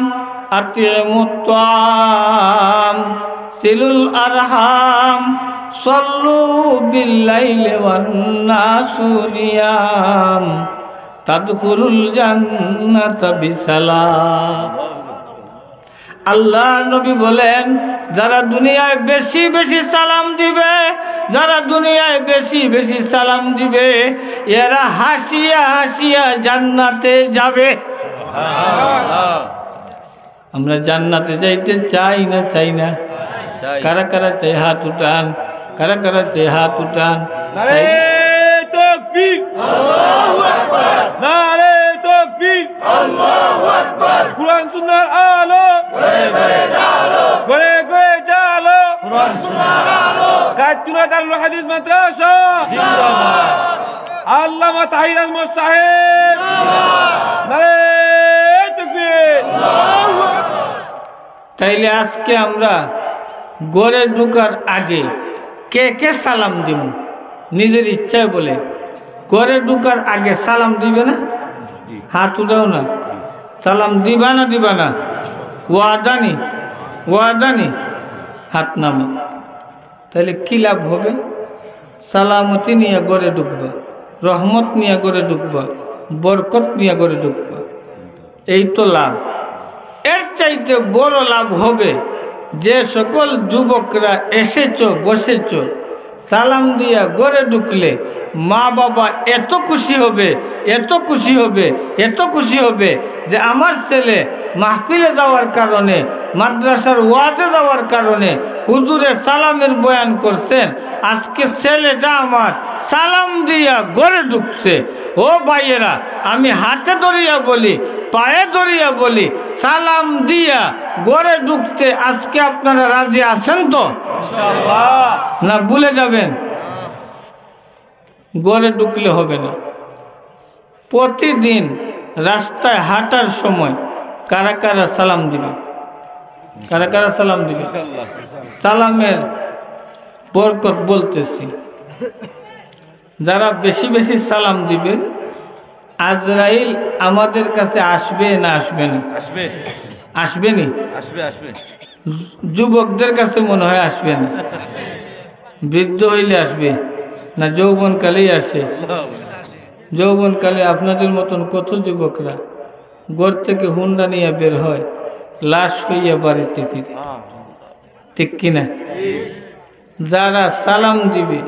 আতিমুত তাআম সিলুল আরহাম সাল্লু বিল্লাইলি ওয়ান নাসু নিয়াম তাদখুলুল জান্নাতা বিসালাম। আল্লাহ নবী বলেন, যারা দুনিয়ায় বেশি বেশি সালাম দিবে, যারা দুনিয়ায় বেশি বেশি সালাম দিবে, এরা হাসিয়া হাসিয়া জান্নাতে যাবে। আমরা জান্নাতে যাইতে চাই না চাই না? কারা কারা চাই হাত উঠান, কারা কারা চাই হাত উঠান। নারে তাকবীর, আল্লাহু আকবার। নারে তাকবীর, আল্লাহু আকবার। কুরআন সুন্নাহর আলো ঘরে ঘরে জালো, ঘরে ঘরে জালো। কুরআন সুন্নাহর আলো কাতুনা দারুল হাদিস মাদ্রাসা জিন্দাবাদ। আল্লামা তাহির আহমদ সাহেব জিন্দাবাদ। নারে তাকবীর, আল্লাহু আকবার। তাইলে আজকে আমরা ঘরে ঢুকার আগে কে কে সালাম দিব? নিজের ইচ্ছায় বলে ঘরে ঢুকার আগে সালাম দিবে না? হাত উঠাও না। সালাম দিবা না দিবা না? ওয়াদানি ওয়াদানি, হাত নামা। তাহলে কি লাভ হবে? সালামতি নিয়ে ঘরে ঢুকবা, রহমত নিয়ে ঘরে ঢুকবা, বরকত নিয়ে ঘরে ঢুকবা, এই তো লাভ। এর চাইতে বড় লাভ হবে যে সকল যুবকরা এসেছ বসেছ, সালাম দিয়া ঘরে ঢুকলে মা বাবা এত খুশি হবে, এত খুশি হবে, এত খুশি হবে যে আমার ছেলে মাহফিলে যাওয়ার কারণে, মাদ্রাসার ওয়াজে যাওয়ার কারণে হুজুরে সালামের বয়ান করছেন, আজকে ছেলেটা আমার সালাম দিয়া ঘরে ঢুকছে। ও ভাইয়েরা, আমি হাতে ধরিয়া বলি, পায়ে ধরিয়া বলি, সালাম দিয়া ঘরে ঢুকতে আজকে আপনারা রাজি আছেন তো? ইনশাআল্লাহ। না ভুলে যাবেন? ঘরে ঢুকলে হবে না। প্রতিদিন রাস্তায় হাঁটার সময় কারা কারা সালাম দিবে? কারা কারা সালাম দিবে? ইনশাআল্লাহ। সালামের বরকত বলতেছি। যারা বেশি বেশি সালাম দিবে, আজরাইল আমাদের কাছে আসবে না আসবে না? আসবে, আসবে নি? আসবে, আসবে। যুবকদের কাছে মনে হয় আসবে না, বৃদ্ধ হইলে আসবে না, যৌবনকালেই আসে। যৌবনকালে আপনাদের মতন কত যুবকরা ঘর থেকে হুন্ডা নিয়ে বের হয়, লাশ হইয়া বাড়িতে ফিরে, ঠিক কিনা? যারা সালাম দিবে,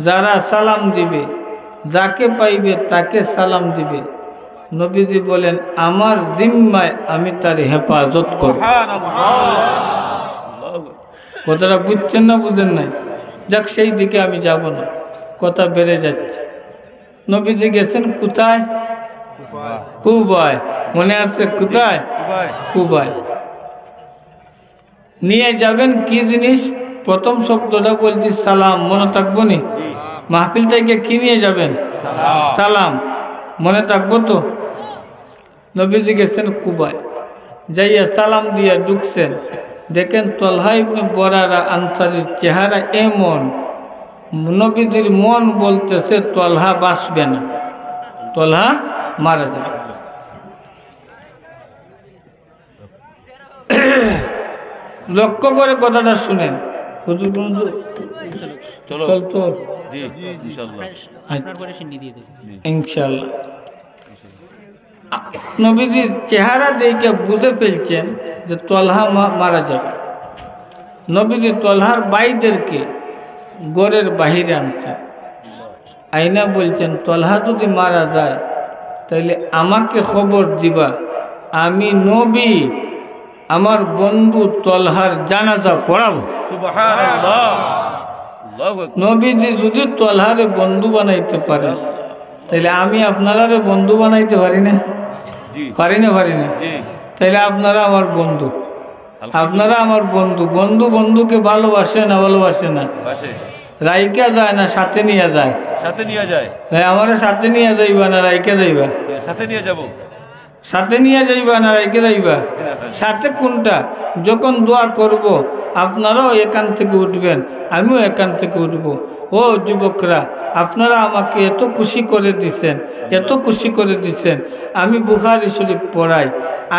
যারা সালাম দিবে, যাকে পাইবে তাকে সালাম দিবে, নবীজি বলেন আমার জিম্মায় আমি তার হেফাজত করব। কথাটা বুঝছেন না বুঝেন নাই? যাক, সেই দিকে আমি যাব না, কথা বেড়ে যাচ্ছে। নবীজি গেছেন কোথায়? কুবায়। মনে আছে কোথায়? কুবায়। নিয়ে যাবেন কি জিনিস? প্রথম শব্দটা বলছি সালাম, মনে থাকবো নি? মাহফিল থেকে কি নিয়ে যাবেন? সালাম। মনে থাকবো তো? নবীজি গেছেন কুবায়, যাইয়া সালাম দিয়া ঢুকছেন। দেখেন তলহা ইবনে বরারা আনসারীর চেহারা এমন, নবীজির মন বলতেছে তলহা বাঁচবে না, তলহা মারা যাবে। লক্ষ্য করে কথাটা শুনেন। হুজুর চল তো, ইনশাল্লাহ। নবীজির চেহারা দেখে বুঝে ফেলছেন যে তলহা মারা যাবে। নবীজি তলহার ভাইদেরকে গড়ের বাহিরে আনছেন, আইনা বলছেন তলহা যদি মারা যায় তাইলে আমাকে খবর দিবা, আমি নবী আমার বন্ধু তলহার জানাজা পড়াবো। নবীজি যদি তলহারে বন্ধু বানাইতে পারে তাইলে আমি আপনারারে বন্ধু বানাইতে পারি না? পারি না? পারি না? তাইলে আপনারা আমার বন্ধু, আপনারা আমার বন্ধু। বন্ধু বন্ধুকে ভালোবাসে না? ভালোবাসে না? রাইকা যায় না সাথে নিয়ে যায়? সাথে নিয়ে যায়। আমার সাথে নিয়ে যাইবা না রাইকা যাইবা? সাথে নিয়ে যাব। সাথে নিয়ে যাইবা না রাইকে যাইবা? সাথে কোনটা? যখন দোয়া করব আপনারাও এখান থেকে উঠবেন, আমিও এখান থেকে উঠবো। ও যুবকরা, আপনারা আমাকে এত খুশি করে দিছেন, এত খুশি করে দিছেন। আমি বুখারী শরীফ পড়াই।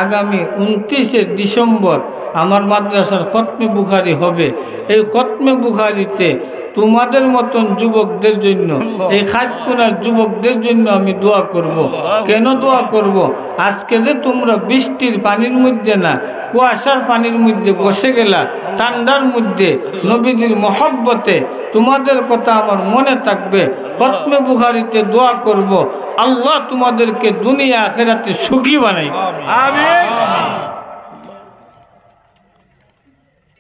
আগামী 29শে ডিসেম্বর আমার মাদ্রাসার খতমে বুখারী হবে। এই খতমে বুখারীতে তোমাদের মতন যুবকদের জন্য, এই খাজকুনার যুবকদের জন্য আমি দোয়া করব। কেন দোয়া করব? আজকে যে তোমরা বৃষ্টির পানির মধ্যে না, কুয়াশার পানির মধ্যে বসে গেলা, ঠান্ডার মধ্যে নবীজির মহব্বতে, তোমাদের কথা আমার মনে থাকবে। খতমে বুখারীতে দোয়া করব, আল্লাহ তোমাদেরকে দুনিয়া আখিরাতে সুখী বানাই। আমিন।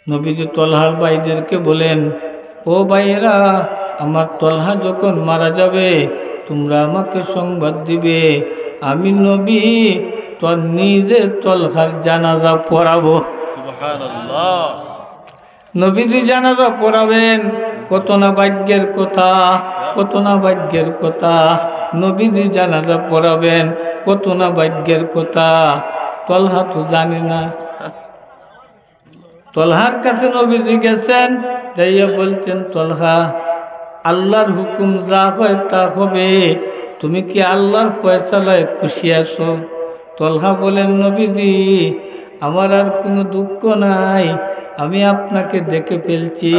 নবীজি তলহার ভাইদেরকে বলেন, ও ভাইয়েরা, আমার তলহা যখন মারা যাবে তোমরা আমাকে সংবাদ দিবে। আমি নবী তোর নিজে তলহার জানাজা পড়াবো। সুবহানাল্লাহ। নবীজি জানাজা পড়াবেন। কত না ভাগ্যের কথা, কত না ভাগ্যের কথা। নবীজি জানাজা পড়াবেন, কত না ভাগ্যের কথা। তলহা তো জানে না। তলহার কাছে নবীজি গেছেন, যাইয়া বলছেন, তলহা, আল্লাহর হুকুম যা হয় তা হবে, তুমি কি আল্লাহর ফয়সালায় খুশি আছো? তলহা বলেন, নবীজি, আমার আর কোনো দুঃখ নাই। আমি আপনাকে দেখে ফেলছি।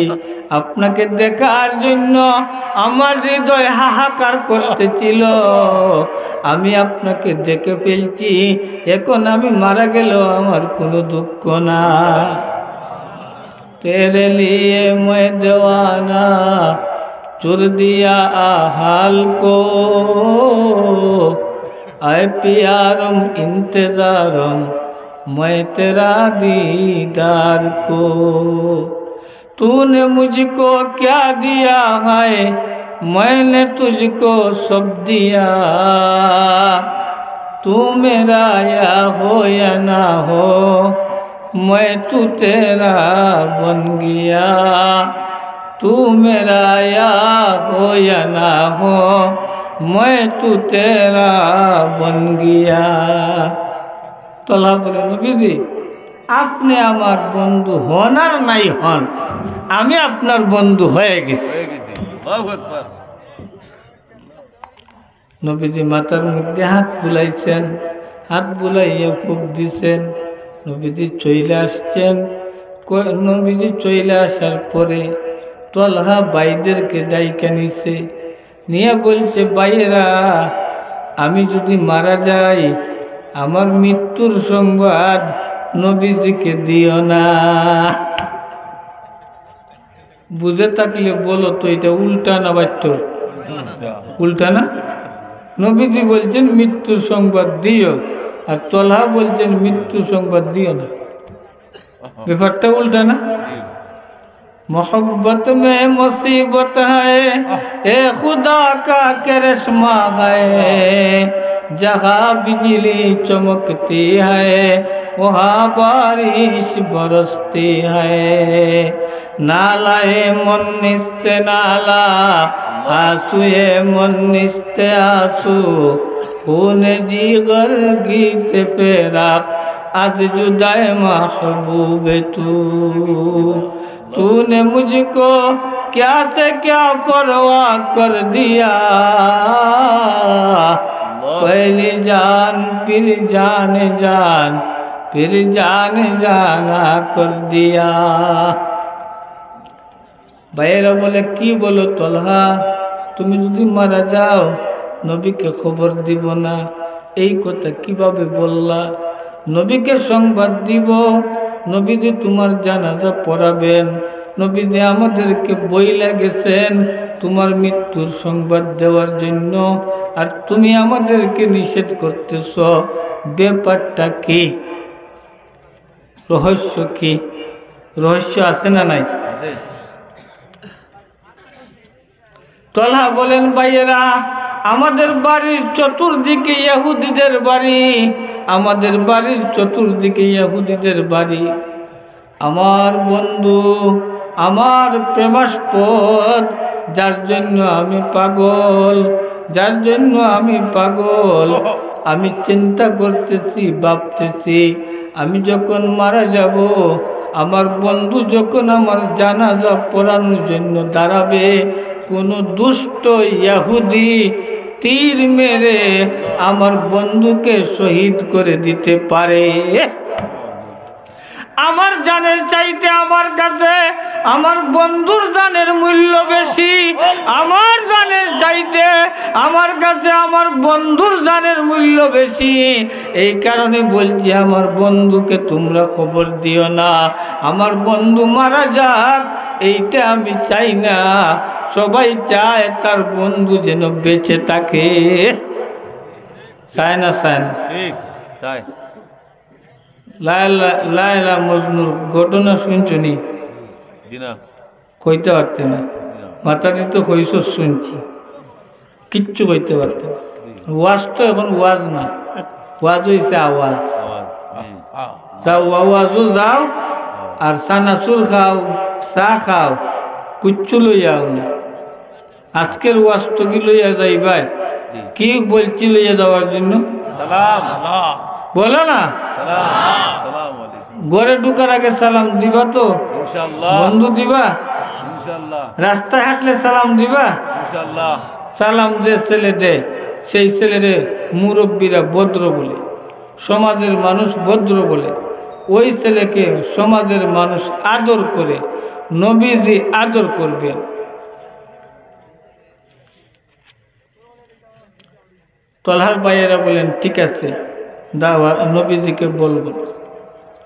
আপনাকে দেখার জন্য আমার হৃদয় হাহাকার করতেছিল। আমি আপনাকে দেখে ফেলছি। এখন আমি মারা গেলেও আমার কোনো দুঃখ না। तेरे लिए मैं दीवाना चुर दिया हाल को आए प्यारम इंतजारम मैं तेरा दीदार को तूने मुझको क्या दिया है मैंने तुझको सब दिया तू मेरा या हो या ना हो मैं तू तेरा बन गया तू मेरा या हो या ना हो मैं तू तेरा बन गया। तला बोले, नबीजी, আপনি আমার বন্ধু হন আর নাই হন, আমি আপনার বন্ধু হয়ে গেছি। আল্লাহু আকবার। নবীজি মাথার মধ্যে হাত বুলাইছেন, হাত বুলাইয়া ফুক দিছেন। নবীজি চলে আসছেন। নবীজি চলে আসার পরে তলহা বাইদেরকে ডাইকা নিছে, নিয়ে বলছে, বাইরা, আমি যদি মারা যাই আমার মৃত্যুর সংবাদ নবীজিকে দিও না। বুঝে থাকলে বলো তো, এটা উল্টা না বাচ্চর? উল্টা না? নবীজি বলছেন মৃত্যুর সংবাদ দিও, আর তলহা বলছেন মৃত্যু সংবাদ দিও না। ব্যাপারটা উল্টা না? मोहब्बत में मुसीबत है ए खुदा का करिश्मा है जहाँ बिजली चमकती है वहाँ बारिश बरसती है नालाए मन निस्ते नाला आंसुए मन निस्ते आंसू खून जिगर गीत पेराक आज जुदाए महबूब तूने मुझको क्या से क्या परवाह कर दिया पहली जान फिर जान जान फिर जान जाना कर दिया। भाईरा बोले, की बोलो तलहा, তুমি যদি মারা যাও নবীকে খবর দিব না, এই কথা কিভাবে বললা? নবীকে সংবাদ দিব, নবীজি তোমার জানাজা পড়াবেন, নবীজি আমাদেরকে বইলা গেছেন তোমার মৃত্যুর সংবাদ দেওয়ার জন্য, আর তুমি আমাদেরকে নিষেধ করতেছ। ব্যাপারটা কি? রহস্য কি? রহস্য আছে না নাই? তলহা বলেন, ভাইয়েরা, আমাদের বাড়ির চতুর্দিকে ইহুদিদের বাড়ি, আমাদের বাড়ির চতুর্দিকে ইহুদিদের বাড়ি। আমার বন্ধু, আমার প্রেমাস্পদ, যার জন্য আমি পাগল, যার জন্য আমি পাগল, আমি চিন্তা করতেছি, ভাবতেছি, আমি যখন মারা যাব, আমার বন্ধু যখন আমার জানাজা পড়ানোর জন্য দাঁড়াবে, কোন দুষ্ট ইহুদি তীর মেরে আমার বন্ধুকে শহীদ করে দিতে পারে? আমার জানের চাইতে আমার কাছে আমার বন্ধুর জানের মূল্য বেশি। আমার জানের চাইতে আমার কাছে আমার বন্ধুর জানের মূল্য বেশি। এই কারণে বলছি, আমার বন্ধুকে তোমরা খবর দিও না। আমার বন্ধু মারা যাক, এইটা আমি চাই না। সবাই চায় তার বন্ধু যেন বেঁচে থাকে। চায় না? চায় না? ঠিক চাই। লায়লা লায়লা মজনুর ঘটনা শুনছনি? দিনা কইতে পারতে না, মাতারি তো কইস শুনছি, কিচ্ছু কইতে পারতে না। ওয়াজ তো এখন ওয়াজ না, ওয়াজ হয়েছে আওয়াজ। আওয়াজ যাও আওয়াজও যাও, আর চানাচুর খাও, চা খাও, কুচ্ছু লইয়াও না। আজকের ওয়াজ তো কি লইয়া যাইবাই? কি বলছি লইয়া যাওয়ার জন্য? সালাম বলো না, সালাম সালাম আলাইকুম। ঘরে ঢুকার আগে সালাম দিবা তো? ইনশাআল্লাহ বন্ধু দিবা? ইনশাআল্লাহ রাস্তায় হাঁটলে সালাম দিবা? ইনশাআল্লাহ। সালাম যে ছেলে দেয়, সেই ছেলেরে মুরব্বীরা ভদ্র বলে, সমাজের মানুষ ভদ্র বলে। ওই ছেলেকে সমাজের মানুষ আদর করে, নবীজি আদর করবেন। তলহার ভাইয়েরা বলেন, ঠিক আছে, দাওয়া নবীজিকে বলবো।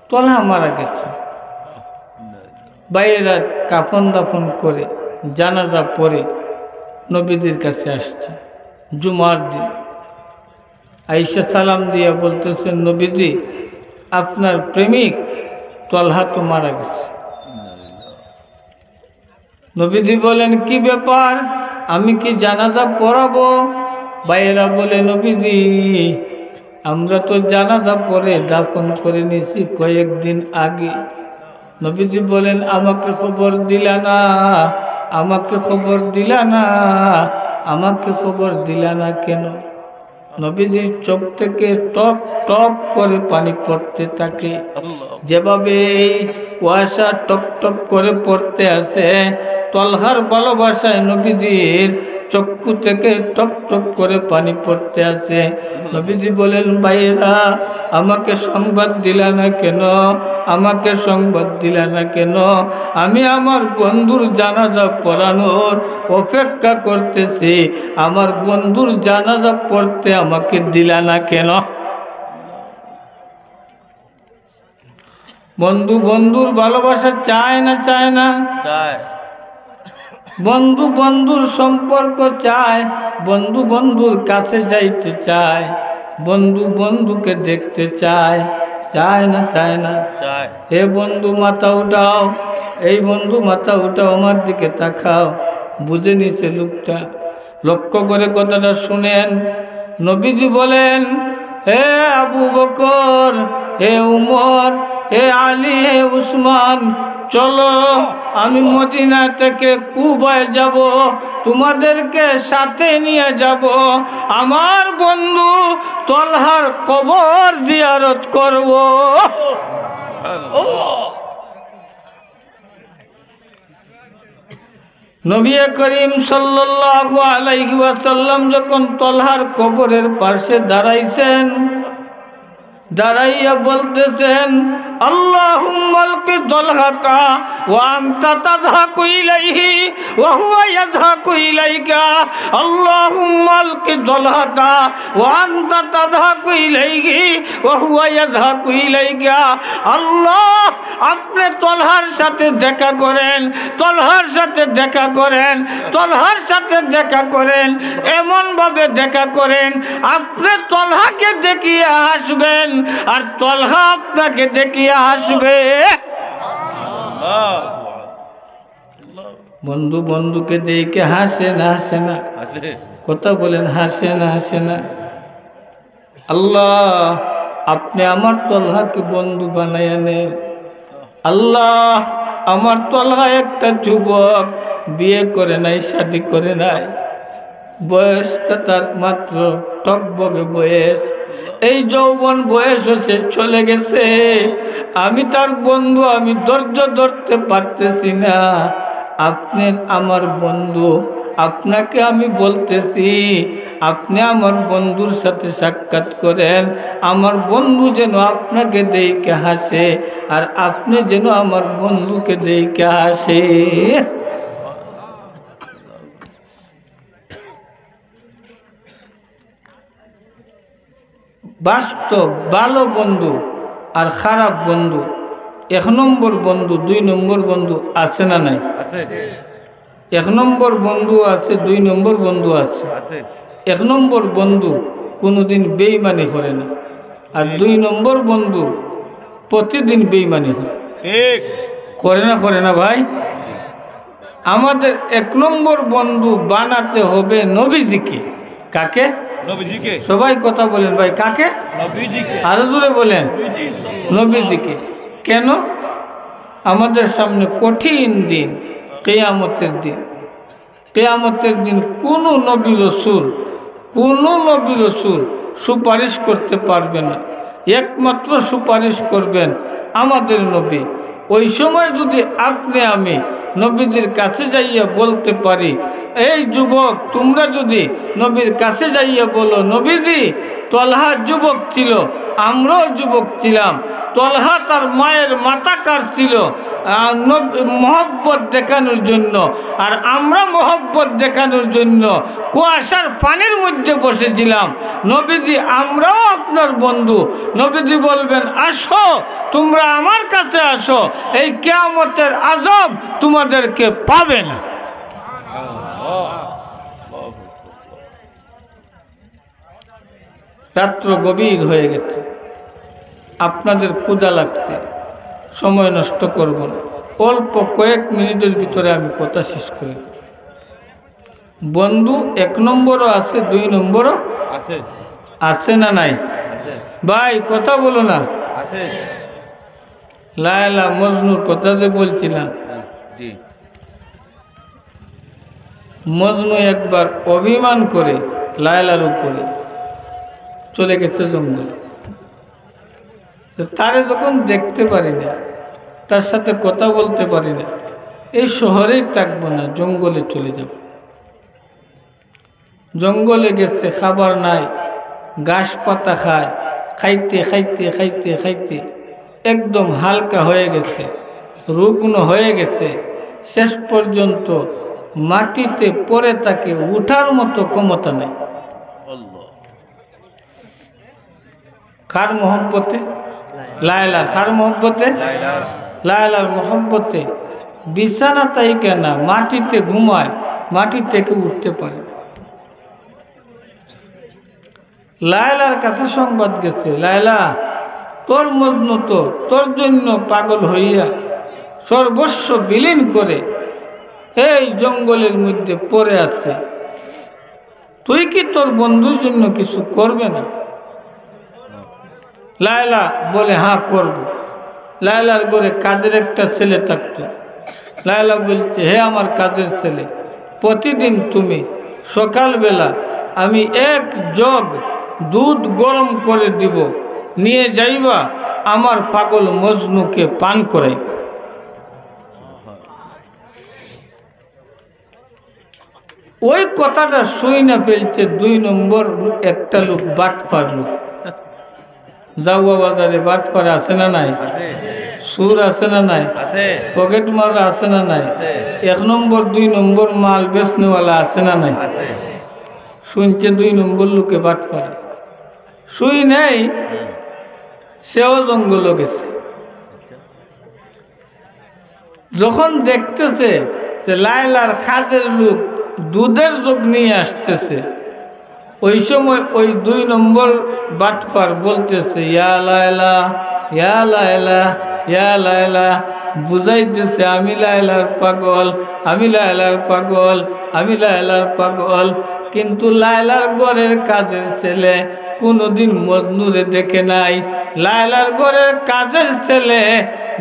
তলহা মারা গেছে, ভাইয়েরা কাফন দাফন করে জানাজা পরে নবীজির কাছে আসছে জুমার দিন। আইসা সালাম দিয়ে বলতেছে, নবীজি আপনার প্রেমিক তলহা তো মারা গেছে। নবীজি বলেন, কি ব্যাপার, আমি কি জানাজা পড়াবো? ভাইয়েরা বলে, নবীজি আমরা তো জানাজা পরে দাফন করে নিয়েছি কয়েকদিন আগে। নবীজি বলেন, আমাকে খবর দিলা না, আমাকে খবর দিলা না, আমাকে খবর দিলা না কেন? নবীজির চোখ থেকে টপ টপ করে পানি পড়তে থাকে। যেভাবে এই কুয়াশা টপ টপ করে পড়তে আছে, তলহার ভালোবাসায় নবীজির চক্ষু থেকে টপ টপ করে পানি পড়তে আছে। নবীজি বলেন, ভাইয়েরা আমাকে সংবাদ দিলা না কেন? আমাকে সংবাদ দিলা না কেন? আমি আমার বন্ধুর জানাজা পড়ানোর অপেক্ষা করতেছি, আমার বন্ধুর জানাজা পড়তে আমাকে দিলা না কেন? বন্ধু বন্ধুর ভালোবাসা চায় না? চায় না? চাই। বন্ধু বন্ধুর সম্পর্ক চায়, বন্ধু বন্ধুর কাছে যাইতে চায়, বন্ধু বন্ধুকে দেখতে চায়। চায় না? চায় না? চাই। হে বন্ধু মাথা উঠাও, এই বন্ধু মাথা উঠাও, আমার দিকে তাকাও। বুঝে নিছে লোকটা, লক্ষ্য করে কথাটা শুনেন। নবীজি বলেন, হে আবু বকর, হে উমর, হে আলী, হে উসমান, চলো আমি মদিনা থেকে কুবায় যাব, তোমাদেরকে সাথে নিয়ে যাব। আমার বন্ধু তলহার কবর জিয়ারত করব। নবী করিম সাল্লাল্লাহু আলাইহি ওয়াসাল্লাম যখন তলহার কবরের পাশে দাঁড়াইছেন, দাঁড়াইয়া বলতেছেন, আল্লাহুম্মা আলকি তলহাতা ওয়া আনতা তাযহাকু ইলাইহি ওয়া হুয়া ইয়াযহাকু ইলাইকা। আল্লাহুম্মা আলকি তলহাতা ওয়া আনতা তাযহাকু ইলাইহি ওয়া হুয়া ইয়াযহাকু ইলাইকা। আল্লাহ, আপনি তলহার সাথে দেখা করেন, তলহার সাথে দেখা করেন, তলহার সাথে দেখা করেন, এমনভাবে দেখা করেন আপনি তলহাকে দেখিয়ে হাসবেন আর তলহা আপনাকে দেখিয়ে হাসবে। বন্ধু বন্ধুকে দেখে হাসে না? হাসে না? কথা বলেন, হাসে না? হাসে না? আল্লাহ, আপনি আমার তলহাকে বন্ধু বানাইয়া নেন। আল্লাহ, আমার তলহা একটা যুবক, বিয়ে করে নাই, শাদি করে নাই, বয়সটা তার মাত্র টকবগে বয়স, এই যৌবন বয়স হচ্ছে চলে গেছে। আমি তার বন্ধু, আমি ধৈর্য ধরতে পারতেছি না। আপনি আমার বন্ধু, আপনাকে আমি বলতেছি আপনি আমার বন্ধুর সাথে সাক্ষাৎ করেন, আমার বন্ধু যেন আপনাকে দেখে হাসে আর আপনি যেন আমার বন্ধুকে দেখে হাসে। বাস্তব ভালো বন্ধু আর খারাপ বন্ধু, 1 নম্বর বন্ধু 2 নম্বর বন্ধু আছে না নাই? আছে 1 নম্বর বন্ধু আছে, 2 নম্বর বন্ধু আছে। আছে 1 নম্বর বন্ধু কোনোদিন বেইমানি করে না, আর 2 নম্বর বন্ধু প্রতিদিন বেইমানি করে। ঠিক করে না ভাই? আমাদের 1 নম্বর বন্ধু বানাতে হবে নবীজিকে। কাকে? নবীজিকে সবাই কথা বলেন ভাই, কাকে? নবীজিকে আরো দূরে বলেন, নবীজিকে। কেন? আমাদের সামনে কঠিন দিন, কিয়ামতের দিন। কিয়ামতের দিন কোন নবী রসূল সুপারিশ করতে পারবে না, একমাত্র সুপারিশ করবেন আমাদের নবী। ওই সময় যদি আপনি আমি নবীদের কাছে যাইয়া বলতে পারি, এই যুবক তোমরা যদি নবীর কাছে যাইয়া বলো, নবীজি তলহা যুবক ছিল, আমরাও যুবক ছিলাম, তলহা তার মায়ের মাথা কাটছিল মহব্বত দেখানোর জন্য, আর আমরা মহব্বত দেখানোর জন্য কুয়াশার পানির মধ্যে বসেছিলাম, নবীজি আমরাও আপনার বন্ধু। নবীজি বলবেন, আসো তোমরা আমার কাছে আসো, এই কিয়ামতের আযাব তোমাদেরকে পাবে না। রাত্র গভীর হয়ে গেছে, আপনাদের ক্ষুধা লাগছে, সময় নষ্ট করব না, অল্প কয়েক মিনিটের ভিতরে আমি কথা শেষ করি। বন্ধু 1 নম্বরও আছে, 2 নম্বরও আছে আছে না নাই? আছে ভাই কথা বলো না। আছে লায়লা মজনুর কথা যে বলছিলাম, জি মজনু একবার অভিমান করে লায়লার উপরে চলে গেছে জঙ্গলে। তারে যখন দেখতে পারি না, তার সাথে কথা বলতে পারি না, এই শহরেই থাকবো না, জঙ্গলে চলে যাব। জঙ্গলে গেছে, খাবার নাই, ঘাস পাতা খায়, খাইতে খাইতে খাইতে খাইতে একদম হালকা হয়ে গেছে, রুগ্ন হয়ে গেছে, শেষ পর্যন্ত মাটিতে পড়ে তাকে উঠার মতো ক্ষমতা নেই। কার মহব্বতে? লায়লা। কার মহব্বতে? লায়লার মহব্বতে বিছানা তাই কেন মাটিতে ঘুমায়, মাটি থেকে উঠতে পারে। লায়লার কাছে সংবাদ গেছে, লায়লা তোর মজনু তো তোর জন্য পাগল হইয়া সর্বস্ব বিলীন করে এই জঙ্গলের মধ্যে পড়ে আছে, তুই কি তোর বন্ধুর জন্য কিছু করবে না? লায়লা বলে, হ্যাঁ করব। লায়লার ঘরে কাজের একটা ছেলে থাকতো। লায়লা বলছে, হে আমার কাজের ছেলে, প্রতিদিন তুমি সকালবেলা আমি 1 জগ দুধ গরম করে দিব, নিয়ে যাইবা, আমার পাগল মজনুকে পান করাইবা। ওই কথাটা শুই না ফেলছে 2 নম্বর একটা লোক, বাটপার লোক। জাউয়া বাজারে বাটপার আছে না নাই? সুর আছে না নাই? পকেট মার আছে না নাই? 1 নম্বর 2 নম্বর মাল বেচনেওয়ালা আছে না নাই? শুনছে 2 নম্বর লোকে বাটপার, শুই নেই, সেও জঙ্গল গেছে। যখন দেখতেছে যে লায়লার কাজের লোক দুধের জগ নিয়ে আসতেছে, ওই সময় ওই 2 নম্বর বাটপার বলতেছে, ইয়া লায়লা, ইয়া লায়লা, ইয়া লায়লা, বুঝাইতেছে আমি লায়লার পাগল, আমি লায়লার পাগল, আমি লায়লার পাগল। কিন্তু লায়লার ঘরের কাজের ছেলে কোনোদিন মজনুরে দেখে নাই। লায়লার ঘরের কাজের ছেলে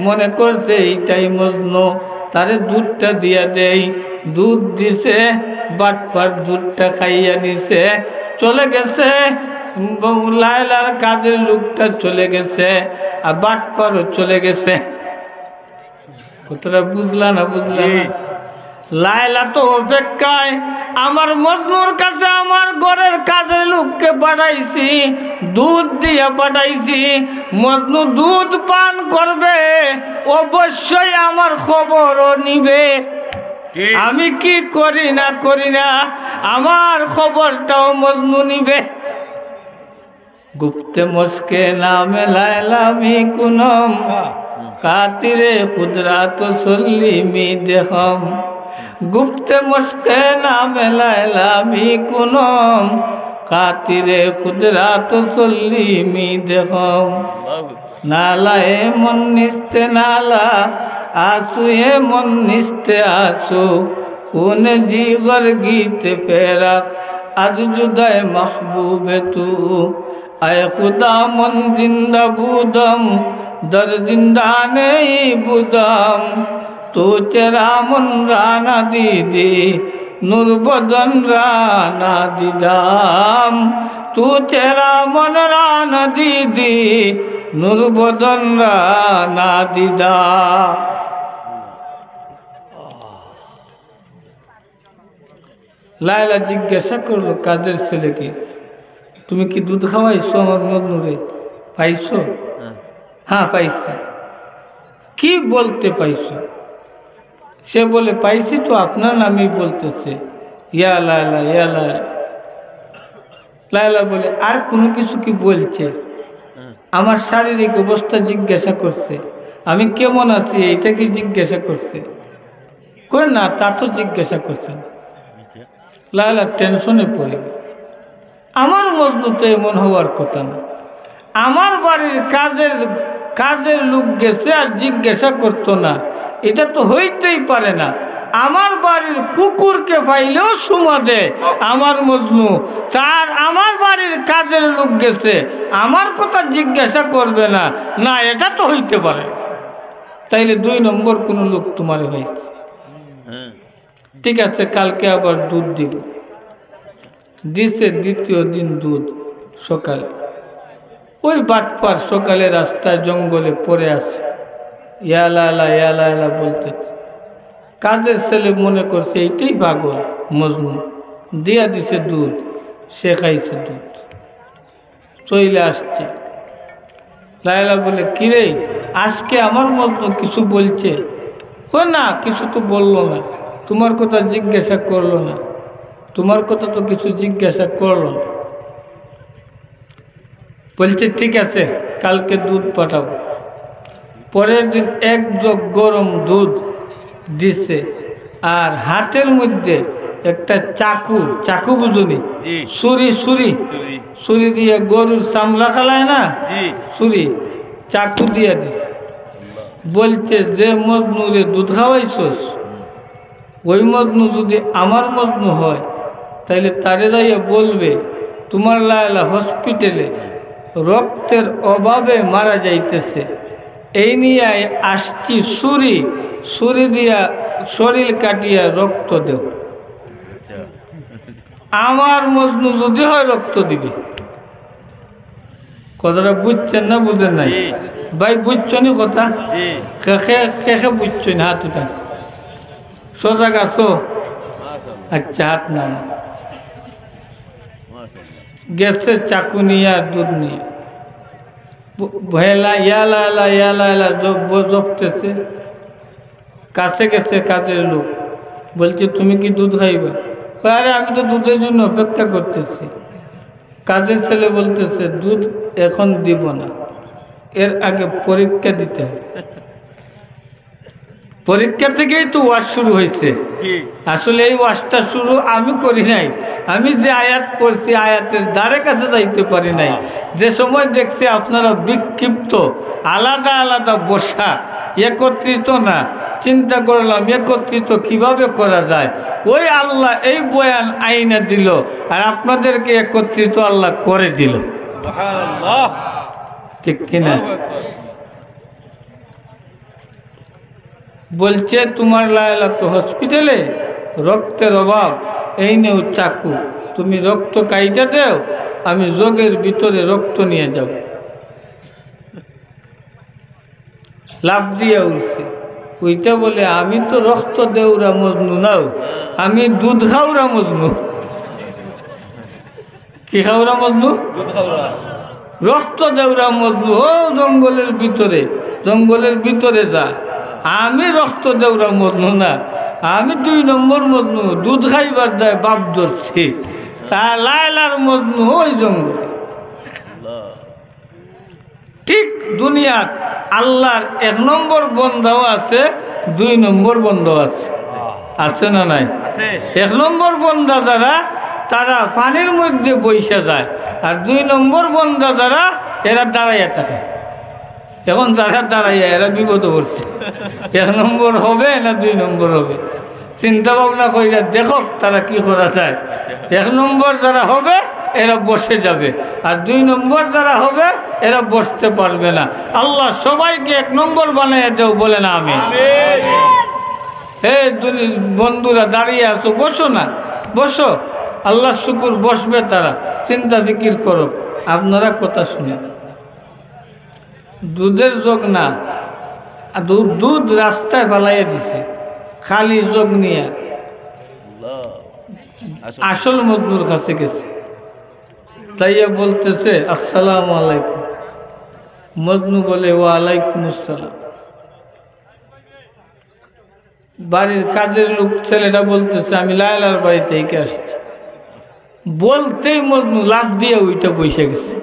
মনে করছে এইটাই মজনু, তারে দুধটা দিয়া দেই। দুধ দিছে, বাটপার দুধটা খাইয়া নিছে, চলে গেছে। লায়লার কাজের লোকটা চলে গেছে, আর বাটপারও চলে গেছে। কতটা বুঝলা না? বুঝলা না? লায়লা তো অপেক্ষায়, আমার মজনুর কাছে আমার ঘরের কাজের লোককে পাঠাইছি, দুধ দিয়ে পাঠাইছি। মজনু দুধ পান করবে, অবশ্যই আমার খবরও নিবে। আমি কি করি না করি না, আমার খবরটাও মজনু নিবে। গুপ্তে মুস্কে নামে লাইলামি কুনম, খাতিরে কুদরাত সল্লিমি দেখম। গুপ্তে মুস্কে নামে লাইলামি কুনম, খাতিরে কুদরাত সল্লিমি দেখম। নালা এ মন নিস্তে নালা, आंसू ये मन निस्ते आंसू, खून जीगर गीत पेरक आज जुदाए महबूबे तू। आए खुदा मन जिंदा बूदम, दर जिंदा नहीं बुदम। तू चेरा मन राना दीदी, नूर बदन राना दीदाम। तू चेरा मन राना दीदी, नूर बदन राना दीदा। লায়লা জিজ্ঞাসা করলো কাদের ছেলেকে, তুমি কি দুধ খাওয়াইছো আমার মজনুরে? পাইছো? হ্যাঁ পাইছি। কি বলতে পাইছো? সে বলে পাইছি তো আপনার নামেই বলতেছে, ইয়া লায়লা ইয়া লায়লা। লায়লা বলে আর কোনো কিছু কি বলছে? আমার শারীরিক অবস্থা জিজ্ঞাসা করছে, আমি কেমন আছি এইটা কি জিজ্ঞাসা করছে? কই না, তা তো জিজ্ঞাসা করছে। লায়লা টেনশনে পড়ে, আমার মজনু তো এমন হওয়ার কথা না। আমার বাড়ির কাজের লোক গেছে আর জিজ্ঞাসা করতো না, এটা তো হইতেই পারে না। আমার বাড়ির কুকুরকে পাইলেও সুমা দেয় আমার মজনু, তার আমার বাড়ির কাজের লোক গেছে আমার কথা জিজ্ঞাসা করবে না, না এটা তো হইতে পারে। তাইলে 2 নম্বর কোনো লোক তোমার হয়েছে। ঠিক আছে, কালকে আবার দুধ দিব। দিছে দ্বিতীয় দিন দুধ সকালে। ওই বাটপার সকালে রাস্তায় জঙ্গলে পড়ে আছে, ইয়া লায়লা বলতেছে। কাজের ছেলে মনে করছে এইটাই পাগল মজনু, দিয়া দিছে দুধ, সে খাইছে দুধ, চলে আসছে। লায়লা বলে কিরে আজকে আমার মজনু কিছু বলছে? কই না, কিছু তো বললো না, তোমার কথা জিজ্ঞাসা করলো না, তোমার কথা তো কিছু জিজ্ঞাসা করলো না। বলছে ঠিক আছে কালকে দুধ পাঠাবো। পরের দিন 1 জগ গরম দুধ দিছে, আর হাতের মধ্যে একটা চাকু বুঝুনি, ছুরি দিয়ে গরুর চামড়া খালায় না, ছুরি চাকু দিয়ে দিছে। বলছে যে মজনুরে দুধ খাওয়াইছস, ওই মজনু যদি আমার মজনু হয় তাইলে তারে যাইয়া বলবে তোমার লায়লা হসপিটালে রক্তের অভাবে মারা যাইতেছে, এই নিয়ে আসছি, ছুরি দিয়া শরীর কাটিয়া রক্ত দেও। আমার মজনু যদি হয় রক্ত দিবে। কথাটা বুঝছেন না বুঝেন নাই? ভাই বুঝছনি কথা? খেখে বুঝছেন? হাত উঠা, সোজা গাছো। আচ্ছা হাত নাম গেছে চাকু নিয়ে আর দুধ নিয়ে ভেলা ইয়া লায়লা জপতেছে। কাছে গেছে কাজের লোক, বলছে তুমি কি দুধ খাইবা? আরে আমি তো দুধের জন্য অপেক্ষা করতেছি। কাজের ছেলে বলতেছে দুধ এখন দিব না, এর আগে পরীক্ষা দিতে হবে। পরীক্ষা থেকেই তো ওয়াজ শুরু হয়েছে। আসলে এই ওয়াজটা শুরু আমি করি নাই, আমি যে আয়াত পড়ছি আয়াতের দ্বারে কাছে যাইতে পারি নাই। যে সময় দেখছি আপনারা বিক্ষিপ্ত, আলাদা আলাদা বসা, একত্রিত না, চিন্তা করলাম একত্রিত কিভাবে করা যায়। ওই আল্লাহ এই বয়ান আইনা দিল, আর আপনাদেরকে একত্রিত আল্লাহ করে দিল। ঠিক কিনা? বলছে তোমার লায়লা তো হসপিটালে, রক্তের অভাব, এই নেও চাকু, তুমি রক্ত কাইটা দেও, আমি যোগের ভিতরে রক্ত নিয়ে যাব। লাভ দিয়ে উঠছে, ওইটা বলে আমি তো রক্ত দেউরা মজনু নাও, আমি দুধ খাওরা মজনু। কি খাওরা মজনু? রক্ত দেউরা মজনু। ও জঙ্গলের ভিতরে যা। আমি রক্ত দেউরা মজনু না, আমি 2 নম্বর মজনু, দুধ খাইবার দেয় বাপ ধরছি। তা লায়লার মজনু ওই জঙ্গলে। ঠিক দুনিয়ার আল্লাহর 1 নম্বর বন্দাও আছে, 2 নম্বর বন্দাও আছে। আছে না নাই? 1 নম্বর বন্দা যারা তারা পানির মধ্যে বৈশা যায়, আর 2 নম্বর বন্দা যারা এরা দাঁড়াইয়া থাকে। এখন যারা দাঁড়াইয়া এরা বিপদ করছে। 1 নম্বর হবে না 2 নম্বর হবে, চিন্তা ভাবনা কইরা দেখো তারা কি করা যায়। 1 নম্বর যারা হবে এরা বসে যাবে, আর 2 নম্বর যারা হবে এরা বসতে পারবে না। আল্লাহ সবাইকে 1 নম্বর বানাইয়া দেও, বলে না আমি। এই বন্ধুরা দাঁড়িয়ে আছো, বসো না, বসো। আল্লাহ শুকুর, বসবে তারা। চিন্তা ফিকির করো। আপনারা কথা শুনে, দুধের যোগ না, দুধ রাস্তায় ফেলাইয়া দিছে খালি যোগ নিয়ে। আসল মজনুর কাছে গেছে, তাইয়া বলতেছে আসসালামু আলাইকুম। মজনু বলে ওয়ালাইকুম আসসালাম। বাড়ির কাজের লোক ছেলেটা বলতেছে আমি লায়লার বাড়ি থেকে আসছি। বলতেই মজনু লাফ দিয়ে ওইটা বসে গেছে,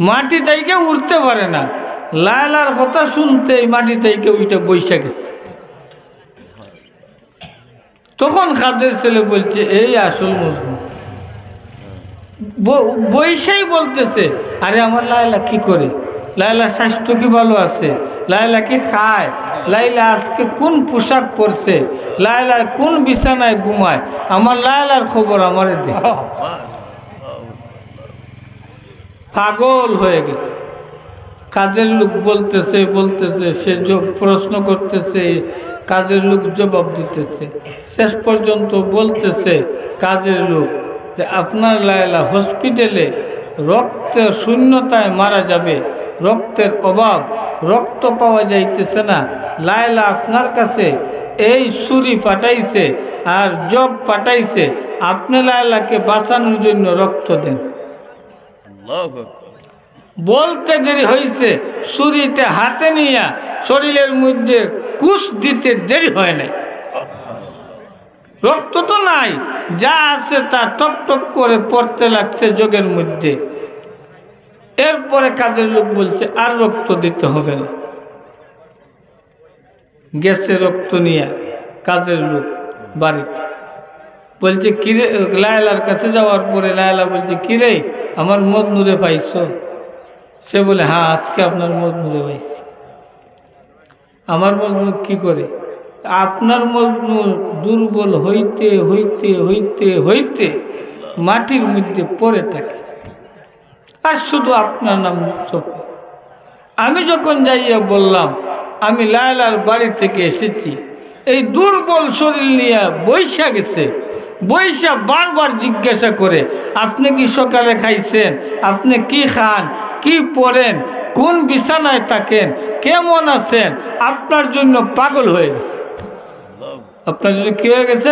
মাটি থেকে উঠতে পারে না। লায়লার কথা শুনতেই মাটি থেকে ওইটা বসে গেছে। তখন কাজের ছেলে বলছে এই আসল মজনু। বৈশাই বলতেছে আরে আমার লায়লা কি করে, লায়লার স্বাস্থ্য কি ভালো আছে, লায়লা কি খায়, লায়লা আজকে কোন পোশাক পরছে, লায়লার কোন বিছানায় ঘুমায়, আমার লায়লার খবর আমারে দে। পাগল হয়ে গেছে। কাজের লোক বলতেছে সে প্রশ্ন করতেছে, কাজের লোক জবাব দিতেছে। শেষ পর্যন্ত বলতেছে কাজের লোক যে আপনার লায়লা হসপিটালে রক্তের শূন্যতায় মারা যাবে, রক্তের অভাব, রক্ত পাওয়া যাইতেছে না। লায়লা আপনার কাছে এই ছুরি পাঠাইছে আর জব পাঠাইছে, আপনি লায়লাকে বাঁচানোর জন্য রক্ত দেন। বলতে দেরি হয়েছে, ছুরিতে হাতে নিয়ে শরীরের মধ্যে কুশ দিতে দেরি হয় নাই। রক্ত তো নাই, যা আছে তা টপ টপ করে পড়তে লাগছে যোগের মধ্যে। এরপরে কাজের লোক বলছে আর রক্ত দিতে হবে না। গেছে রক্ত নিয়ে কাজের লোক বাড়িতে। বলছে কিরে, লায়লার কাছে যাওয়ার পরে লায়লা বলছে কিরে আমার মজনুরে পাইছ? সে বলে হ্যাঁ আজকে আপনার মজনুরে পাইছি। আমার মজনু কি করে? আপনার মজনু দুর্বল হইতে হইতে হইতে হইতে মাটির মধ্যে পড়ে থাকে, আর শুধু আপনার নাম চোখে। আমি যখন যাইয়া বললাম আমি লায়লার বাড়ি থেকে এসেছি, এই দুর্বল শরীর নিয়ে বৈশা গেছে। বৈশা বারবার জিজ্ঞাসা করে আপনি কি সকালে খাইছেন, আপনি কি খান, কি পরেন, কোন বিছানায় থাকেন, কেমন আছেন, আপনার জন্য পাগল হয়ে গেছে। আপনার জন্য কি হয়ে গেছে?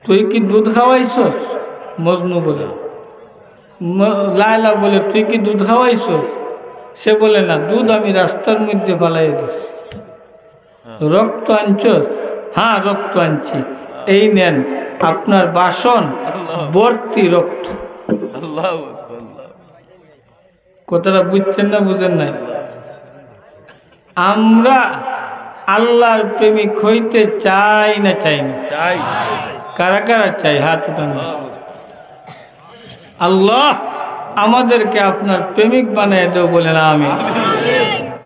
তুই কি দুধ খাওয়াইছ? মজনু বলে। লায়লা বলে তুই কি দুধ খাওয়াইছ? সে বলে না, দুধ আমি রাস্তার মধ্যে ফালাই দিচ্ছি। রক্ত আনছ? হ্যাঁ রক্ত আনছি, এই নেন আপনার বাসন ভর্তি রক্ত। কথাটা বুঝছেন না বুঝেন নাই? আমরা আল্লাহর প্রেমিক হইতে চাই না চাই না? কারা কারা চাই? হাত উঠান। আল্লাহ আমাদেরকে আপনার প্রেমিক বানিয়ে দেও, বলে না আমি।